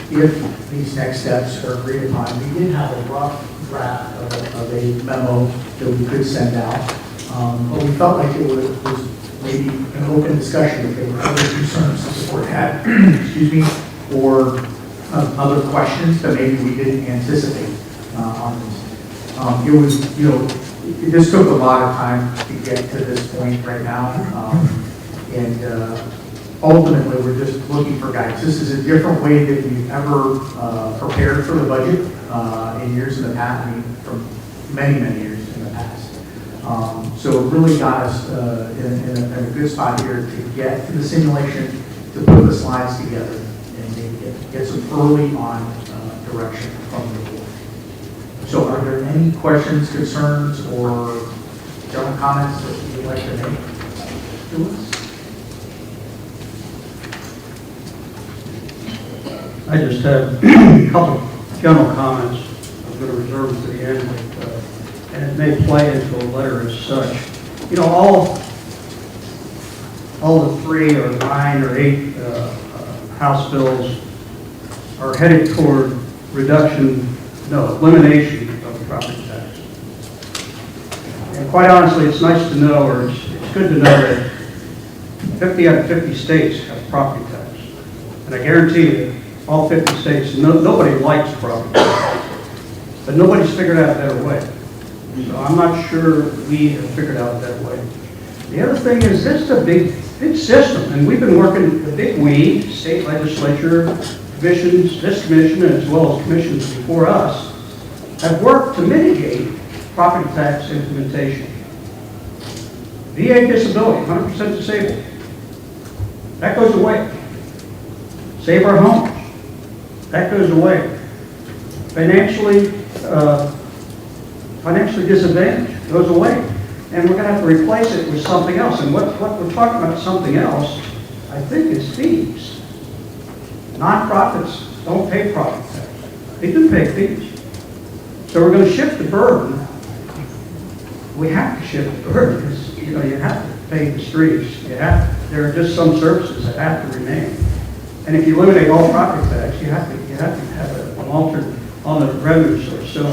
Speaker 2: if these next steps are agreed upon, we did have a rough draft of a memo that we could send out. But we felt like it was maybe an open discussion if there were other concerns that the board had, excuse me, or other questions that maybe we didn't anticipate on this. It was, this took a lot of time to get to this point right now. Ultimately, we're just looking for guidance. This is a different way that we've ever prepared for the budget in years in the past, from many, many years in the past. So it really got us in a good spot here to get to the simulation, to put the slides together, and maybe get some early on direction from the board. So are there any questions, concerns, or general comments that you'd like to make to us?
Speaker 3: I just have a couple general comments. I'm going to reserve them to the end, and it may play into a letter as such. All the 3 or 9 or 8 House bills are headed toward elimination of the property tax. And quite honestly, it's nice to know, or it's good to know that 50 out of 50 states have property tax. And I guarantee you, all 50 states, nobody likes property tax, but nobody's figured out a better way. So I'm not sure we have figured out a better way. The other thing is, this is a big system, and we've been working, the big we, state legislature, commissions, this commission, as well as commissions before us, have worked to mitigate property tax implementation. VA disability, 100% disabled. That goes away. Save our homes. That goes away. Financially disadvantaged goes away. And we're going to have to replace it with something else. And what we're talking about, something else, I think is fees. Nonprofits don't pay property tax. They do pay fees. So we're going to shift the burden. We have to shift the burden because you have to pay the streets. There are just some services that have to remain. And if you eliminate all property tax, you have to have an alternate on the revenue source. So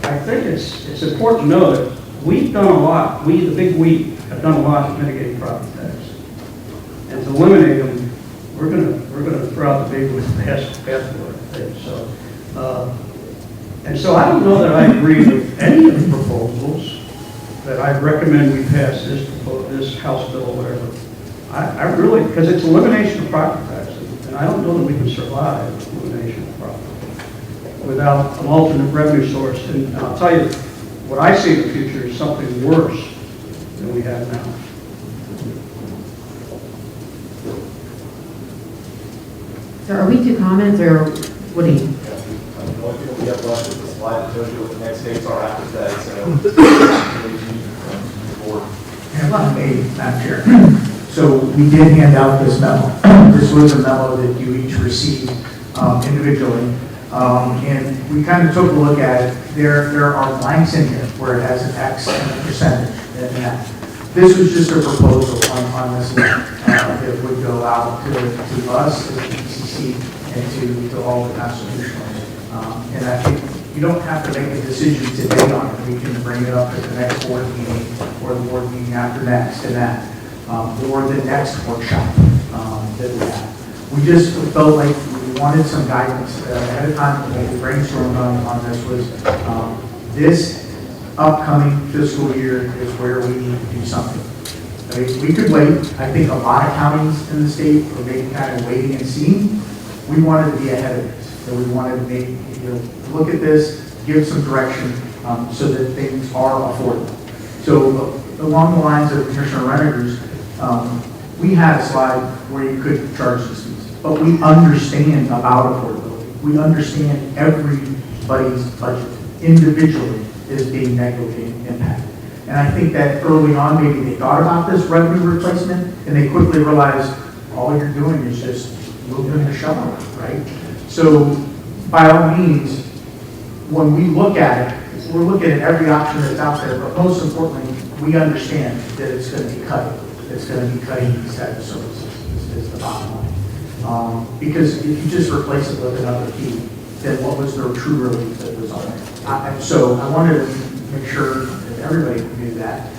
Speaker 3: I think it's important to know that we've done a lot. We, the big we, have done a lot to mitigate property tax. And to eliminate them, we're gonna throw out the baby with the bathwater, I think. So I don't know that I agree with any of the proposals that I recommend we pass this House bill or whatever. I really, because it's elimination of property taxes, and I don't know that we can survive elimination of property without an alternate revenue source. And I'll tell you, what I see in the future is something worse than we have now.
Speaker 11: So are we to comments, or what do you?
Speaker 5: The only thing we have left is the slide that shows you what the next dates are after that,
Speaker 2: Madam Chair. So we did hand out this memo. This was a memo that you each received individually. And we kind of took a look at it. There are blanks in here where it has an X and a percentage and that. This was just a proposal on this line that would go out to us, to the ECC, and to all the constitutionals. And I think you don't have to make a decision today on it. We can bring it up at the next board meeting or the board meeting after next and that, or the next workshop that we have. We just felt like we wanted some guidance ahead of time when we brainstormed on this was this upcoming fiscal year is where we need to do something. I mean, we could wait. I think a lot of counties in the state are maybe kind of waiting and seeing. We wanted to be ahead of this. So we wanted to make, look at this, give some direction so that things are affordable. So along the lines of Commissioner Renner's, we had a slide where you could charge these fees, but we understand about affordability. We understand everybody's budget individually is being negatively impacted. And I think that early on, maybe they thought about this revenue replacement, and they quickly realized all you're doing is just moving the shovel, right? So by all means, when we look at it, we're looking at every option that's out there, but most importantly, we understand that it's going to be cutting. It's going to be cutting these types of services is the bottom line. Because if you just replace it with another fee, then what was the true relief that was on it? So I wanted to make sure that everybody knew that.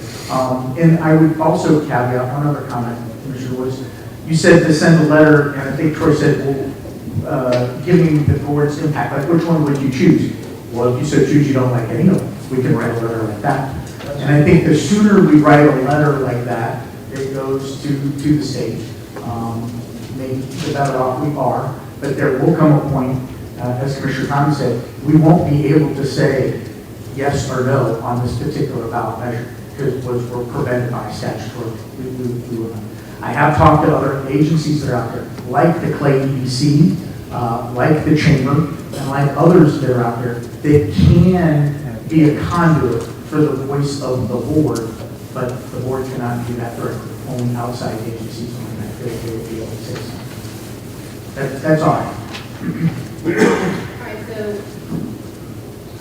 Speaker 2: And I would also caveat one other comment, Commissioner Woods. You said to send a letter, and I think Troy said, well, giving the board's impact, like which one would you choose? Well, if you so choose you don't like any of them, we can write a letter like that. And I think the sooner we write a letter like that, it goes to the state, maybe the better off we are. But there will come a point, as Commissioner Thomas said, we won't be able to say yes or no on this particular ballot measure because we're prevented by statutory. We will not. I have talked to other agencies that are out there, like the Clay EDC, like the Chamber, and like others that are out there that can be a conduit for the voice of the board, but the board cannot do that directly. Only outside agencies can they will be able to say something. That's all right.
Speaker 1: All right, so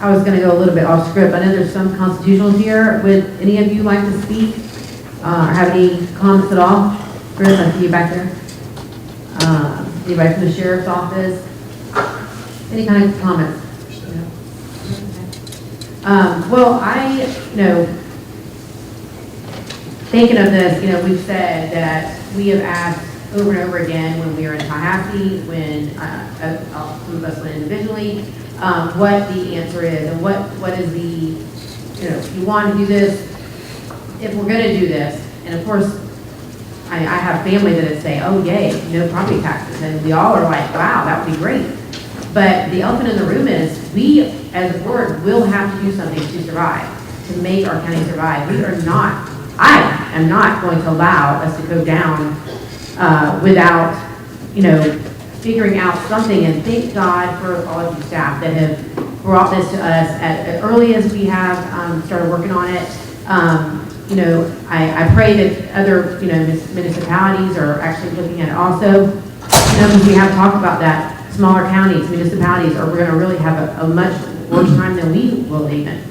Speaker 11: I was going to go a little bit off script. I know there's some constitutionals here. Would any of you like to speak or have any comments at all? Chris, I see you back there. Anybody from the sheriff's office? Any kind of comments? Well, thinking of this, we've said that we have asked over and over again when we were in Tallahassee, when some of us went individually, what the answer is and what is the, if you want to do this, if we're going to do this, and of course, I have family that say, oh yay, no property taxes, and we all are like, wow, that would be great. But the elephant in the room is we, as a board, will have to do something to survive, to make our county survive. I am not going to allow us to go down without, figuring out something. And thank God for all of you staff that have brought this to us as early as we have started working on it. I pray that other, municipalities are actually looking at it also. Because we have talked about that. Smaller counties, municipalities are going to really have a much worse time than we will even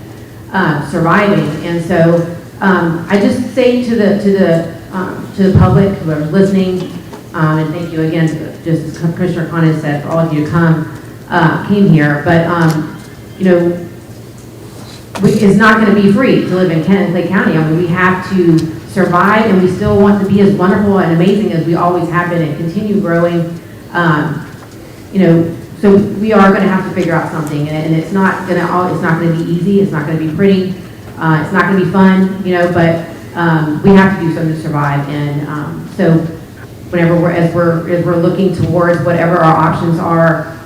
Speaker 11: surviving. And so I just say to the public who are listening, and thank you again, just as Commissioner Khan said, for all of you to came here. But it's not going to be free to live in Clay County. I mean, we have to survive, and we still want to be as wonderful and amazing as we always have been and continue growing. So we are going to have to figure out something, and it's not going to be easy. It's not going to be pretty. It's not going to be fun, but we have to do something to survive. And so whenever as we're looking towards whatever our options are,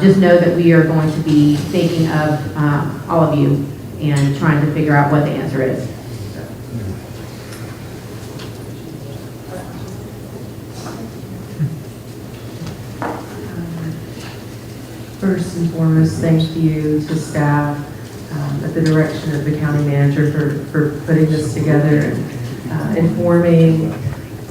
Speaker 11: just know that we are going to be thinking of all of you and trying to figure out what the answer is.
Speaker 8: First and foremost, thank you to staff at the direction of the county manager for putting this together and informing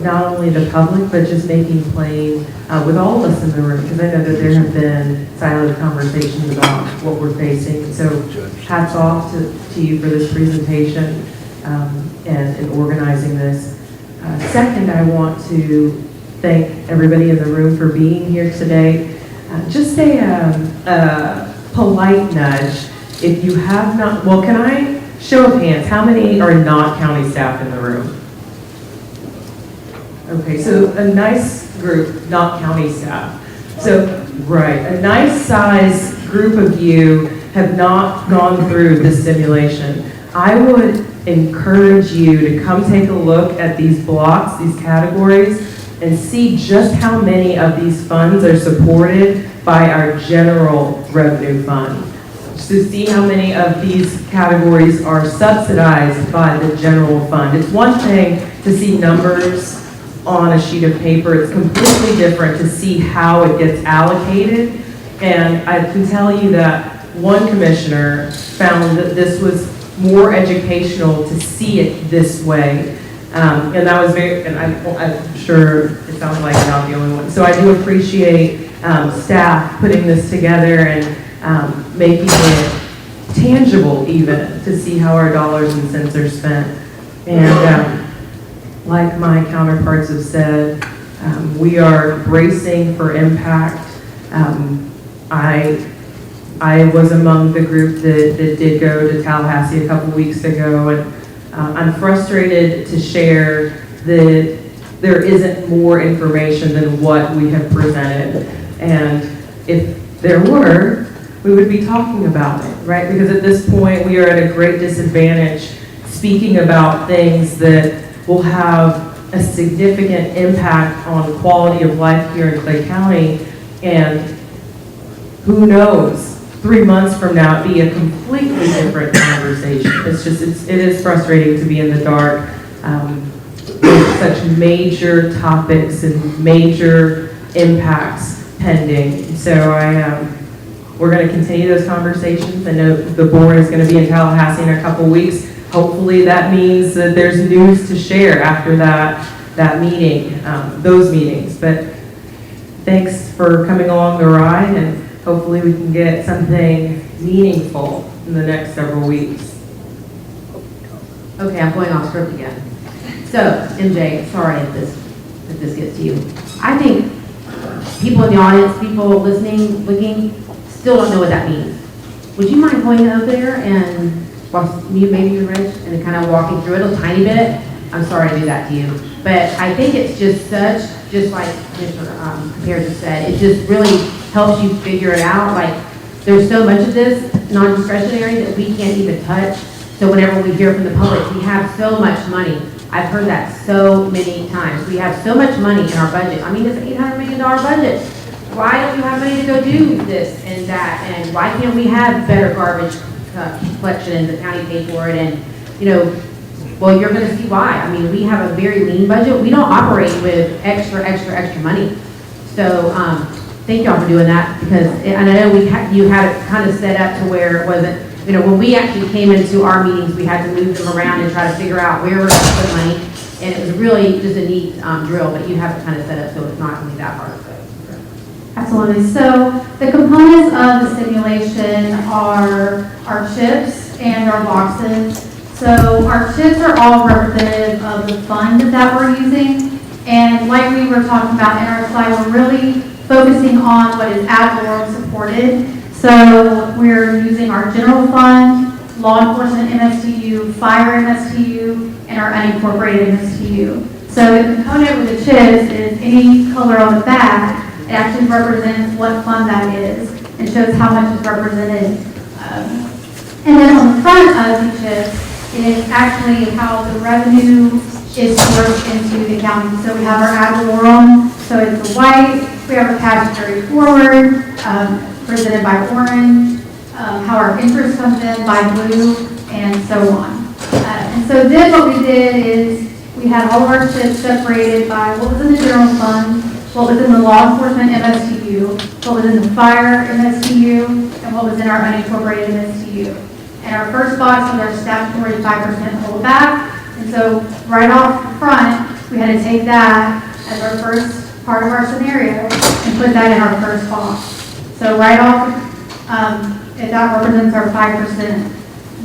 Speaker 8: not only the public, but just making plain with all of us in the room, because I know that there have been siloed conversations about what we're facing. So hats off to you for this presentation and organizing this. Second, I want to thank everybody in the room for being here today. Just a polite nudge. If you have not, well, can I show of hands, how many are not county staff in the room? Okay, so a nice group, not county staff. So, right, a nice size group of you have not gone through this simulation. I would encourage you to come take a look at these blocks, these categories, and see just how many of these funds are supported by our general revenue fund. To see how many of these categories are subsidized by the general fund. It's one thing to see numbers on a sheet of paper. It's completely different to see how it gets allocated. And I can tell you that one commissioner found that this was more educational to see it this way. And that was very, and I'm sure it sounds like I'm not the only one. So I do appreciate staff putting this together and making it tangible even to see how our dollars and cents are spent. And like my counterparts have said, we are bracing for impact. I was among the group that did go to Tallahassee a couple weeks ago, and I'm frustrated to share that there isn't more information than what we have presented. And if there were, we would be talking about it, right? Because at this point, we are at a great disadvantage speaking about things that will have a significant impact on quality of life here in Clay County. And who knows, 3 months from now, it'd be a completely different conversation. It is frustrating to be in the dark with such major topics and major impacts pending. So we're going to continue those conversations. I know the board is going to be in Tallahassee in a couple weeks. Hopefully that means that there's news to share after that meeting, those meetings. But thanks for coming along the ride, and hopefully we can get something meaningful in the next several weeks.
Speaker 11: Okay, I'm going off script again. So, MJ, sorry if this gets to you. I think people in the audience, people listening, looking, still don't know what that means. Would you mind going over there and maybe you're Rich, and kind of walking through it a tiny bit? I'm sorry to do that to you. But I think it's just like Commissioner Pierce just said, it just really helps you figure it out. Like, there's so much of this non-discretionary that we can't even touch. So whenever we hear from the public, we have so much money. I've heard that so many times. We have so much money in our budget. I mean, it's an $800 million budget. Why don't you have money to go do this and that? And why can't we have better garbage collection and the county pay for it? And, well, you're going to see why. I mean, we have a very lean budget. We don't operate with extra money. So thank y'all for doing that, because and I know you had it kind of set up to where it wasn't, when we actually came into our meetings, we had to move them around and try to figure out where we're going to put money. And it was really just a neat drill, but you have it kind of set up so it's not going to be that hard.
Speaker 6: Absolutely. So the components of the simulation are our chips and our boxes. So our chips are all representative of the fund that we're using. And like we were talking about in our slide, we're really focusing on what is ad valorem supported. So we're using our general fund, law enforcement MSTU, fire MSTU, and our unincorporated MSTU. So the component with the chips is any color on the back. It actually represents what fund that is and shows how much is represented. And then on the front of the chips is actually how the revenue is sourced into the county. So we have our ad valorem, so it's the white. We have our cash carry forward, presented by orange, how our interest comes in by blue, and so on. And so then what we did is we had all of our chips separated by what was in the general fund, what was in the law enforcement MSTU, what was in the fire MSTU, and what was in our unincorporated MSTU. And our first box was our statutory 5% holdback. And so right off the front, we had to take that as our first part of our scenario and put that in our first box. So right off, if that represents our 5%.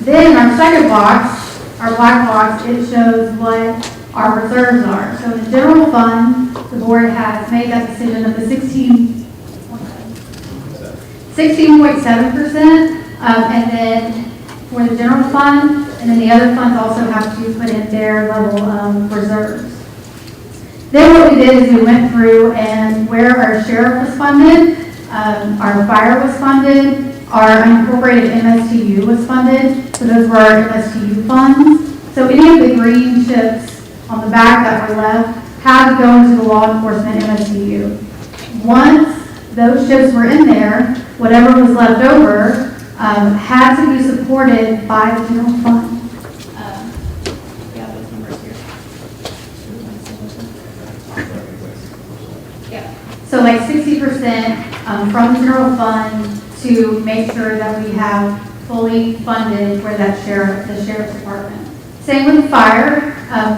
Speaker 6: Then our second box, our black box, it shows what our reserves are. So in the general fund, the board has made that decision of the 16.7%, and then for the general fund, and then the other funds also have to put in their level of reserves. Then what we did is we went through and where our sheriff was funded, our fire was funded, our unincorporated MSTU was funded, so those were our MSTU funds. So any of the green chips on the back that were left had to go into the law enforcement MSTU. Once those chips were in there, whatever was left over had to be supported by the general fund. Yeah, those numbers here. Yeah. So like 60% from the general fund to make sure that we have fully funded for that the sheriff's department. Same with fire.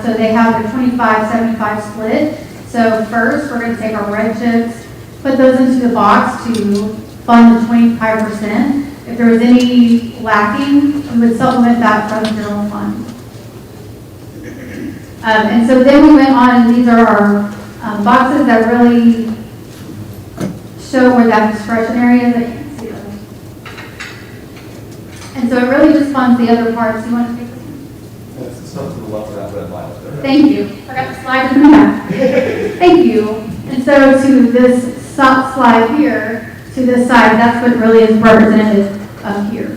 Speaker 6: So they have their 25-75 split. So first, we're going to take our red chips, put those into the box to fund the 25%. If there was any lacking, we would supplement that from the general fund. And so then we went on, and these are our boxes that really show where that discretionary is. I can't see them. And so it really just funds the other parts. You want to take this one?
Speaker 9: That's the stuff to the left of that red line up there.
Speaker 6: Thank you. I got the slide in the back. Thank you. And so to this slide here, to this side, that's what really is represented here.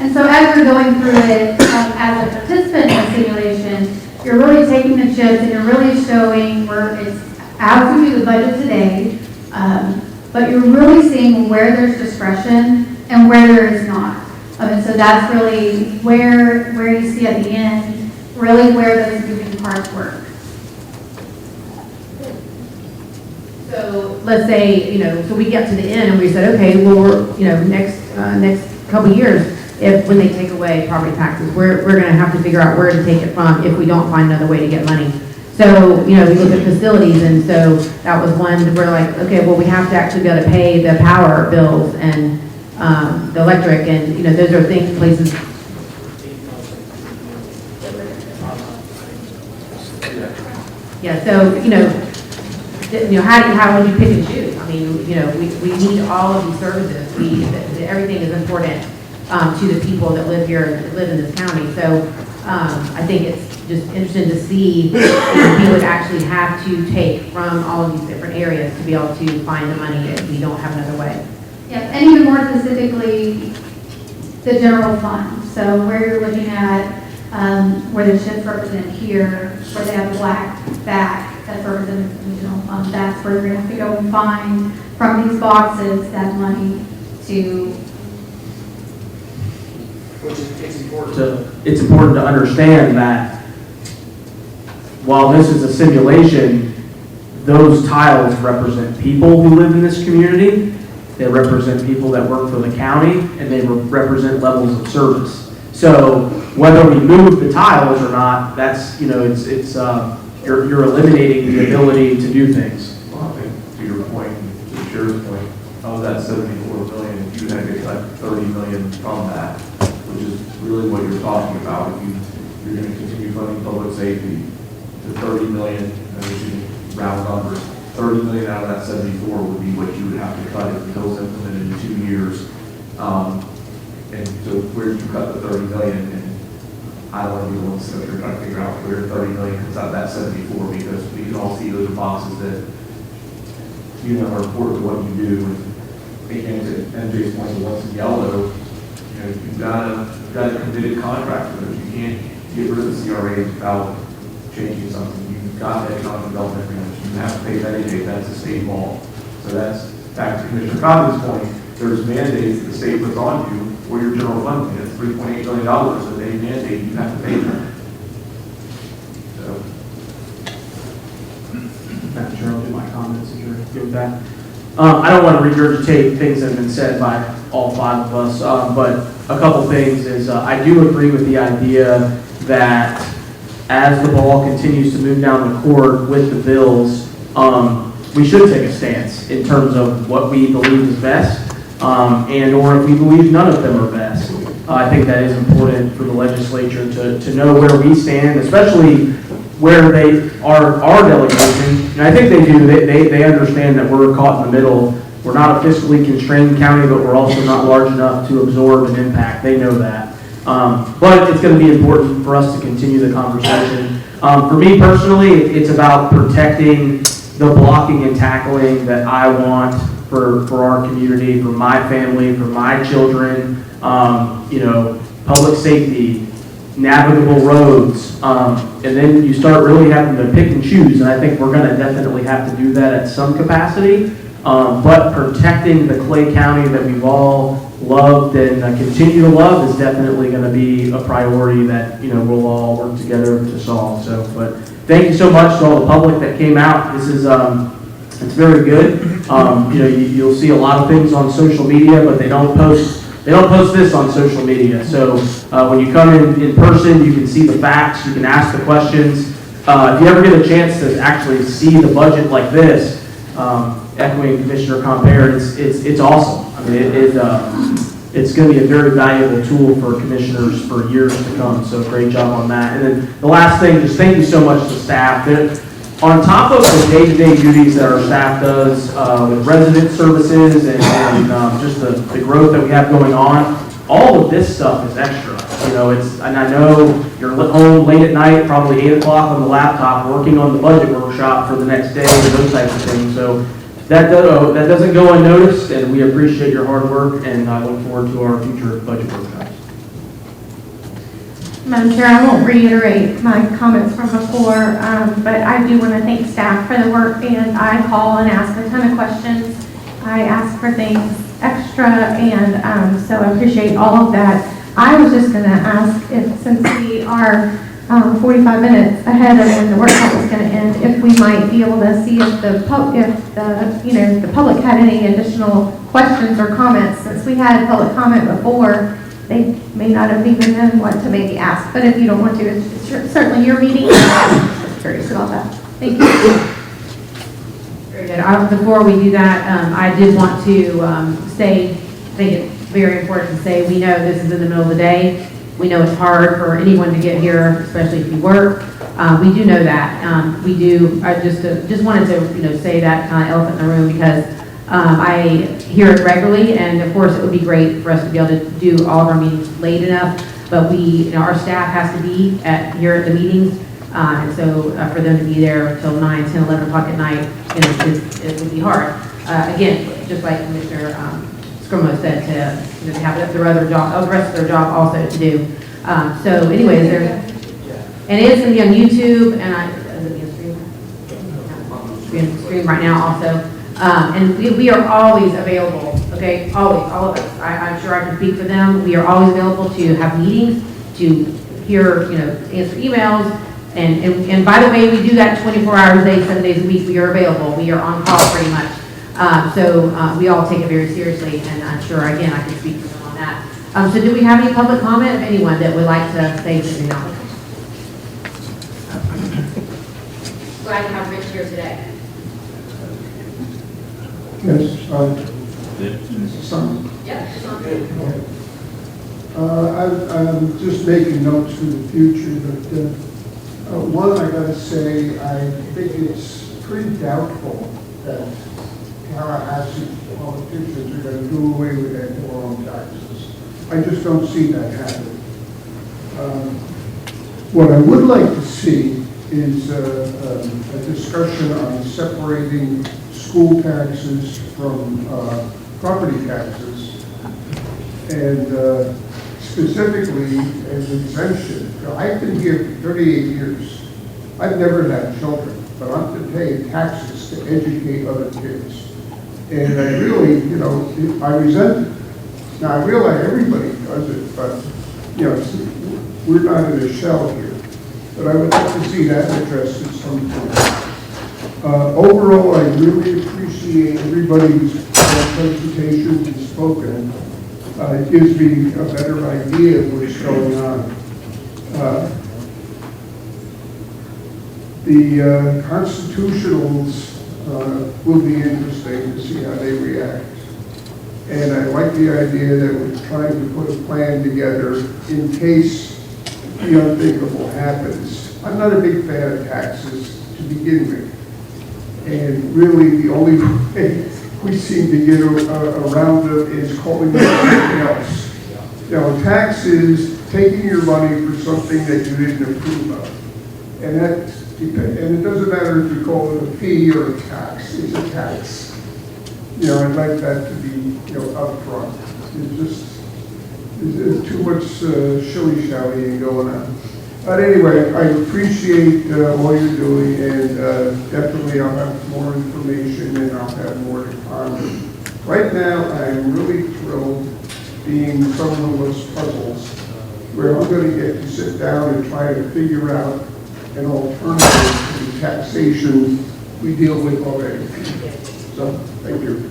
Speaker 6: And so as you're going through it, as a participant in the simulation, you're really taking the chips and you're really showing where it's as we do the budget today, but you're really seeing where there's discretion and where there is not. And so that's really where you see at the end, really where those moving parts work.
Speaker 11: So let's say, so we get to the end and we said, okay, well, we're, next couple years, if when they take away property taxes, we're going to have to figure out where to take it from if we don't find another way to get money. So, we look at facilities, and so that was one where like, okay, well, we have to actually be able to pay the power bills and the electric, and, those are things, places. Yeah, so, how would you pick and choose? I mean, we need all of these services. Everything is important to the people that live here, that live in this county. So I think it's just interesting to see if we would actually have to take from all of these different areas to be able to find the money if we don't have another way.
Speaker 6: Yep, and even more specifically, the general fund. So where you're looking at where the chips represent here, where they have the black back that's represented in the general fund, that's where you're going to have to go and find from these boxes that money to.
Speaker 7: Which is, it's important to understand that while this is a simulation, those tiles represent people who live in this community. They represent people that work for the county, and they represent levels of service. So whether we move the tiles or not, that's, you're eliminating the ability to do things.
Speaker 5: Well, I think to your point, to the sheriff's point, of that 74 million, you had to cut 30 million from that, which is really what you're talking about. If you're going to continue funding public safety to 30 million, and we should round numbers, 30 million out of that 74 would be what you would have to cut if the bill's implemented in 2 years. And so where do you cut the 30 million? And I don't want to be the one that you're trying to figure out where 30 million comes out of that 74, because we can all see those boxes that are important to what you do. And to MJ's point, the ones in yellow, you've got a committed contract with them. You can't get rid of the CRA without changing something. You've got economic development agreements. You have to pay Medicaid. That's a state law. So that's back to Commissioner Cotton's point. There's mandates that the state puts on you for your general fund. It's $3.8 billion that they mandate you have to pay them.
Speaker 7: comments if you're good with that. I don't want to regurgitate things that have been said by all five of us, but a couple things is I do agree with the idea that as the ball continues to move down the court with the bills, we should take a stance in terms of what we believe is best, and or if we believe none of them are best. I think that is important for the legislature to know where we stand, especially where they are our delegation. And I think they do. They understand that we're caught in the middle. We're not a fiscally constrained county, but we're also not large enough to absorb an impact. They know that. But it's going to be important for us to continue the conversation. For me personally, it's about protecting the blocking and tackling that I want for our community, for my family, for my children, public safety, navigable roads, and then you start really having to pick and choose, and I think we're going to definitely have to do that at some capacity, but protecting the Clay County that we've all loved and continue to love is definitely going to be a priority that, we'll all work together to solve. So, but thank you so much to all the public that came out. This is, it's very good. You'll see a lot of things on social media, but they don't post this on social media. So when you come in person, you can see the facts, you can ask the questions. If you ever get a chance to actually see the budget like this, echoing Commissioner Compere, it's awesome. I mean, it's going to be a very valuable tool for commissioners for years to come. So great job on that. And then the last thing, just thank you so much to staff. On top of the day-to-day duties that our staff does with resident services and just the growth that we have going on, all of this stuff is extra. And I know you're home late at night, probably 8 o'clock on the laptop, working on the budget workshop for the next day and those types of things. So that doesn't go unnoticed, and we appreciate your hard work, and I look forward to our future budget workshops.
Speaker 12: Madam Chair, I won't reiterate my comments from before, but I do want to thank staff for the work, and I call and ask a ton of questions. I ask for things extra, and so I appreciate all of that. I was just going to ask if, since we are 45 minutes ahead of when the workshop is going to end, if we might be able to see if the public had any additional questions or comments. Since we had public comment before, they may not have even known what to maybe ask, but if you don't want to, it's certainly your meeting. I'm just curious about that. Thank you.
Speaker 11: Very good. Before we do that, I did want to say, I think it's very important to say, we know this is in the middle of the day. We know it's hard for anyone to get here, especially if you work. We do know that. We do. I just wanted to say that kind of elephant in the room, because I hear it regularly, and of course it would be great for us to be able to do all of our meetings late enough, but our staff has to be here at the meetings, and so for them to be there till 9, 10, 11 o'clock at night, it would be hard. Again, just like Commissioner Scrimo said, to have the rest of their job also to do. So anyways, and it is going to be on YouTube, and is it being streamed right now also. And we are always available, okay? Always, all of us. I'm sure I can speak for them. We are always available to have meetings, to hear, answer emails. And by the way, we do that 24 hours a day, 7 days a week. We are available. We are on call pretty much. So we all take it very seriously, and I'm sure, again, I can speak for them on that. So do we have any public comment of anyone that would like to say something else? Glad to have Rich here today.
Speaker 13: Yes, I'm just making notes for the future, but one, I gotta say, I think it's pretty doubtful that Tallahassee politicians are gonna do away with ad valorem taxes. I just don't see that happening. What I would like to see is a discussion on separating school taxes from property taxes, and specifically as exemption. I've been here 38 years. I've never had children, but I'm to pay taxes to educate other kids. And I really, I resent it. Now, I realize everybody does it, but, we're not in a shell here. But I would like to see that addressed at some point. Overall, I really appreciate everybody's presentations and spoken. It gives me a better idea of what's going on. The constitutionals will be interesting to see how they react. And I like the idea that we're trying to put a plan together in case the unthinkable happens. I'm not a big fan of taxes to begin with. And really, the only way we seem to get around it is calling it something else. You know, tax is taking your money for something that you didn't approve of. And it doesn't matter if you call it a fee or a tax, it's a tax. You know, I'd like that to be, upfront. There's too much shilly-shallying going on. But anyway, I appreciate all you're doing, and definitely I'll have more information and I'll have more to comment. Right now, I'm really thrilled being someone who loves puzzles, where I'm going to get to sit down and try to figure out an alternative to the taxation we deal with already. So, thank you.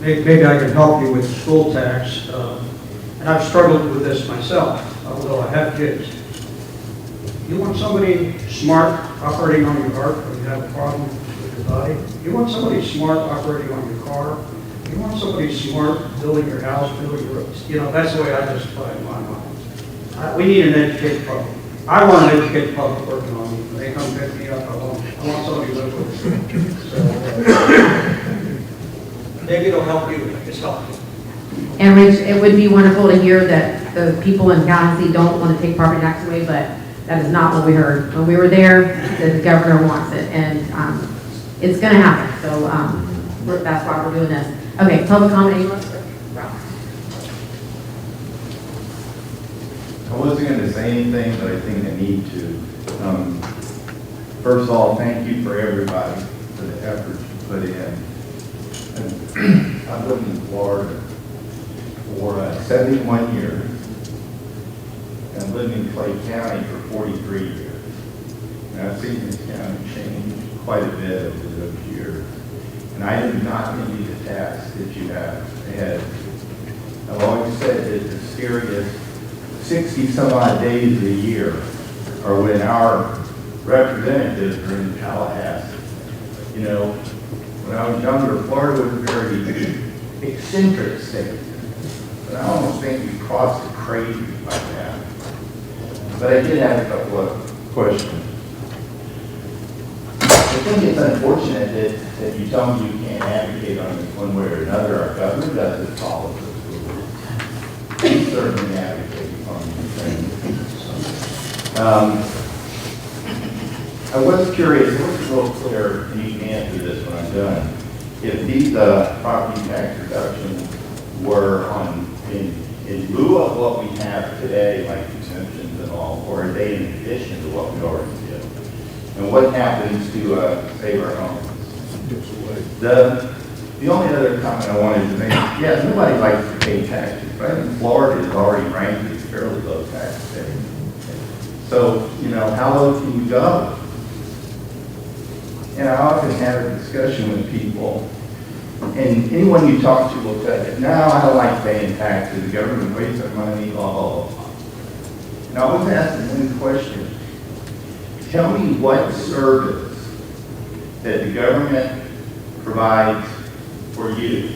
Speaker 4: Maybe I can help you with school tax. And I've struggled with this myself, although I have kids. You want somebody smart operating on your heart when you have a problem with your body? You want somebody smart operating on your car? You want somebody smart building your house, building your roads? That's the way I justify it in my mind. We need an educated public. I want an educated public working on me. When they come pick me up, I want somebody to live with. So, maybe it'll help you. It's helpful.
Speaker 11: And Rich, it would be wonderful to hear that the people in Galaxy don't want to take property tax away, but that is not what we heard. When we were there, the governor wants it, and it's going to happen. So that's why we're doing this. Okay, public comment.
Speaker 14: I wasn't going to say anything, but I think I need to. First of all, thank you for everybody for the effort you put in. I've lived in Florida for 71 years and lived in Clay County for 43 years. And I've seen this county change quite a bit over those years. And I do not envy the tax that you have had. I've always said that the scariest 60 some odd days of the year are when our representatives are in Tallahassee. When I was younger, Florida was a very eccentric state. But I almost think we crossed the crazy by now. But I did have a couple of questions. I think it's unfortunate that you tell me you can't advocate on this one way or another. Our government doesn't follow the rules. We certainly advocate on these things. I was curious, it wasn't real clear, and you can answer this when I'm done, if these property tax reductions were in lieu of what we have today, like exemptions and all, or are they in addition to what we already do? And what happens to save our homes? The only other comment I wanted to make, yes, nobody likes to pay taxes, but I think Florida is already ranked as fairly low tax state. So, how low can you go? And I often have a discussion with people, and anyone you talk to will tell you, no, I don't like paying taxes, the government wastes our money, blah, blah, blah. And I was asking one question. Tell me what service that the government provides for you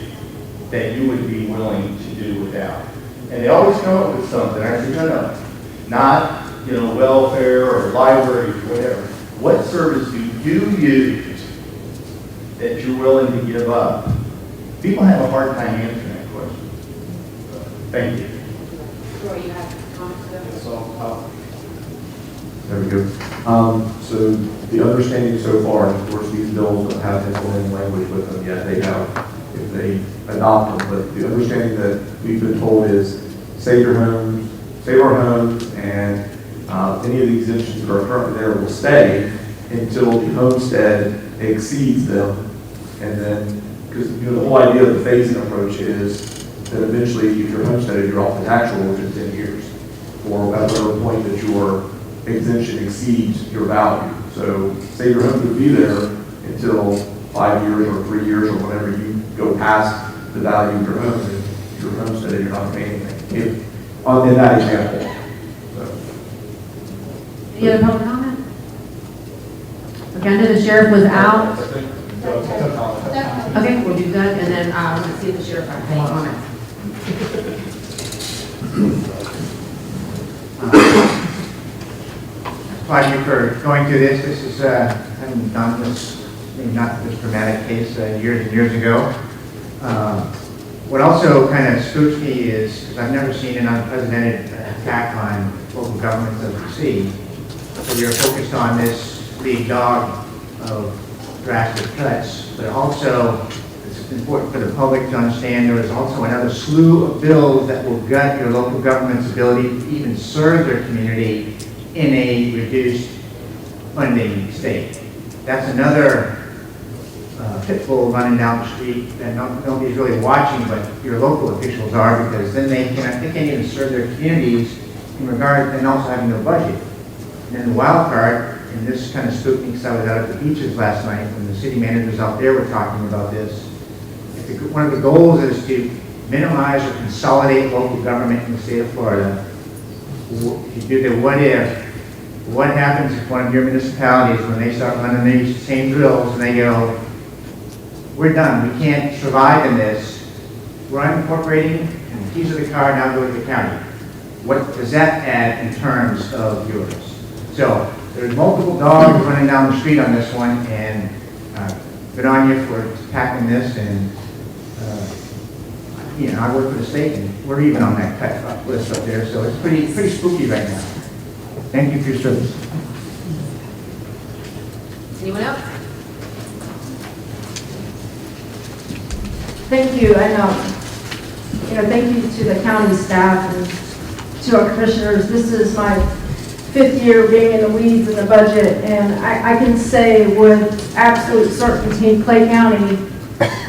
Speaker 14: that you would be willing to do without. And they always come up with something. I said, no, not, welfare or libraries, whatever. What service do you use that you're willing to give up? People have a hard time answering that question. Thank you.
Speaker 1: Sure, you have comments?
Speaker 5: There we go. So the understanding so far, and of course these bills don't have implementing language with them yet, they have, if they adopt them, but the understanding that we've been told is save our homes, and any of the exemptions that are currently there will stay until the homestead exceeds them. And then, because the whole idea of the phasing approach is that eventually if you're homesteaded, you're off the tax roll within 10 years, or at whatever point that your exemption exceeds your value. So So say your home could be there until 5 years or 3 years or whenever you go past the value of your home, and your homestead, you're not paying anything. In that example. So.
Speaker 11: Any other public comment? Okay, I know the sheriff was out. Okay, we'll do that, and then, let's see if the sheriff has any comments.
Speaker 15: Applaud you for going through this. This is, I haven't done this, maybe not this dramatic case years and years ago. What also kind of spooks me is, because I've never seen an unprecedented attack on local governments as we see. So you're focused on this lead dog of drastic cuts, but also it's important for the public to understand there is also another slew of bills that will gut your local government's ability to even serve their community in a reduced funding state. That's another pitfall running down the street that nobody's really watching, but your local officials are, because then they can't even serve their communities in regard, and also having no budget. And then the wild card, and this kind of spooked me because I was out at the beaches last night when the city managers out there were talking about this. One of the goals is to minimize or consolidate local government in the state of Florida. If you do the what if, what happens if one of your municipalities, when they start running these same drills and they go, we're done, we can't survive in this, we're unincorporating, and the keys of the car now go to the county. What does that add in terms of yours? So there's multiple dogs running down the street on this one, and good on you for tackling this. And you know, I work for the state, and we're even on that cut list up there, so it's pretty spooky right now. Thank you for your service.
Speaker 11: Anyone else?
Speaker 16: Thank you, and thank you to the county staff and to our commissioners. This is my 5th year being in the weeds in the budget, and I can say with absolute certainty Clay County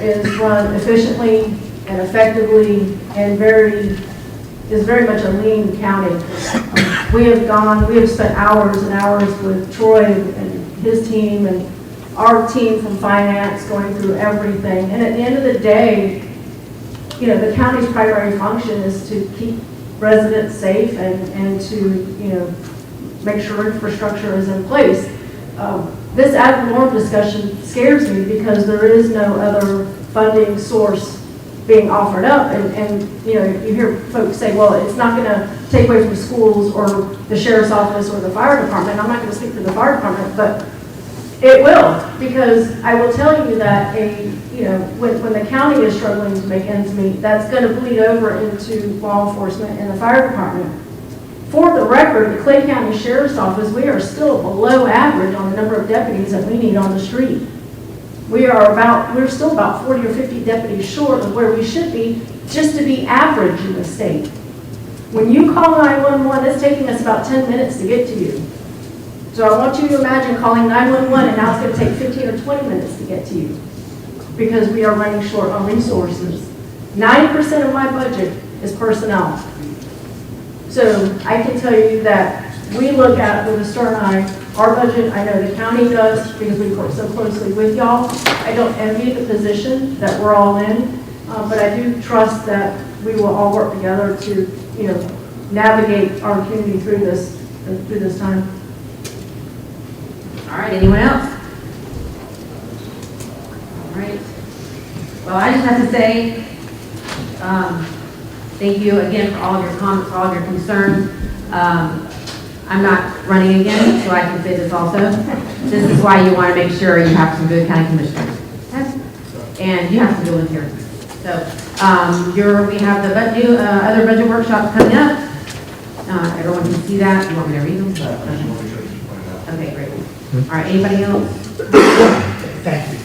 Speaker 16: is run efficiently and effectively and is very much a lean county. We have spent hours and hours with Troy and his team and our team from finance going through everything. And at the end of the day, the county's primary function is to keep residents safe and to, make sure infrastructure is in place. This ad valorem discussion scares me because there is no other funding source being offered up. And you hear folks say, well, it's not going to take away from schools or the sheriff's office or the fire department. I'm not going to speak for the fire department, but it will, because I will tell you that when the county is struggling to make ends meet, that's going to bleed over into law enforcement and the fire department. For the record, the Clay County Sheriff's Office, we are still below average on the number of deputies that we need on the street. We're still about 40 or 50 deputies short of where we should be just to be average in the state. When you call 911, it's taking us about 10 minutes to get to you. So I want you to imagine calling 911 and now it's going to take 15 or 20 minutes to get to you because we are running short on resources. 90% of my budget is personnel. So I can tell you that we look at with a stern eye our budget. I know the county does because we work so closely with y'all. I don't envy the position that we're all in, but I do trust that we will all work together to, navigate our community through this time.
Speaker 11: All right, anyone else? All right. Well, I just have to say, thank you again for all of your comments, for all of your concerns. I'm not running again, so I can say this also. This is why you want to make sure you have some good county commissioners. And you have some good ones here. So, we have the other budget workshops coming up. Everyone can see that. You want me to read them? Okay, great. All right, anybody else?
Speaker 2: Thank you.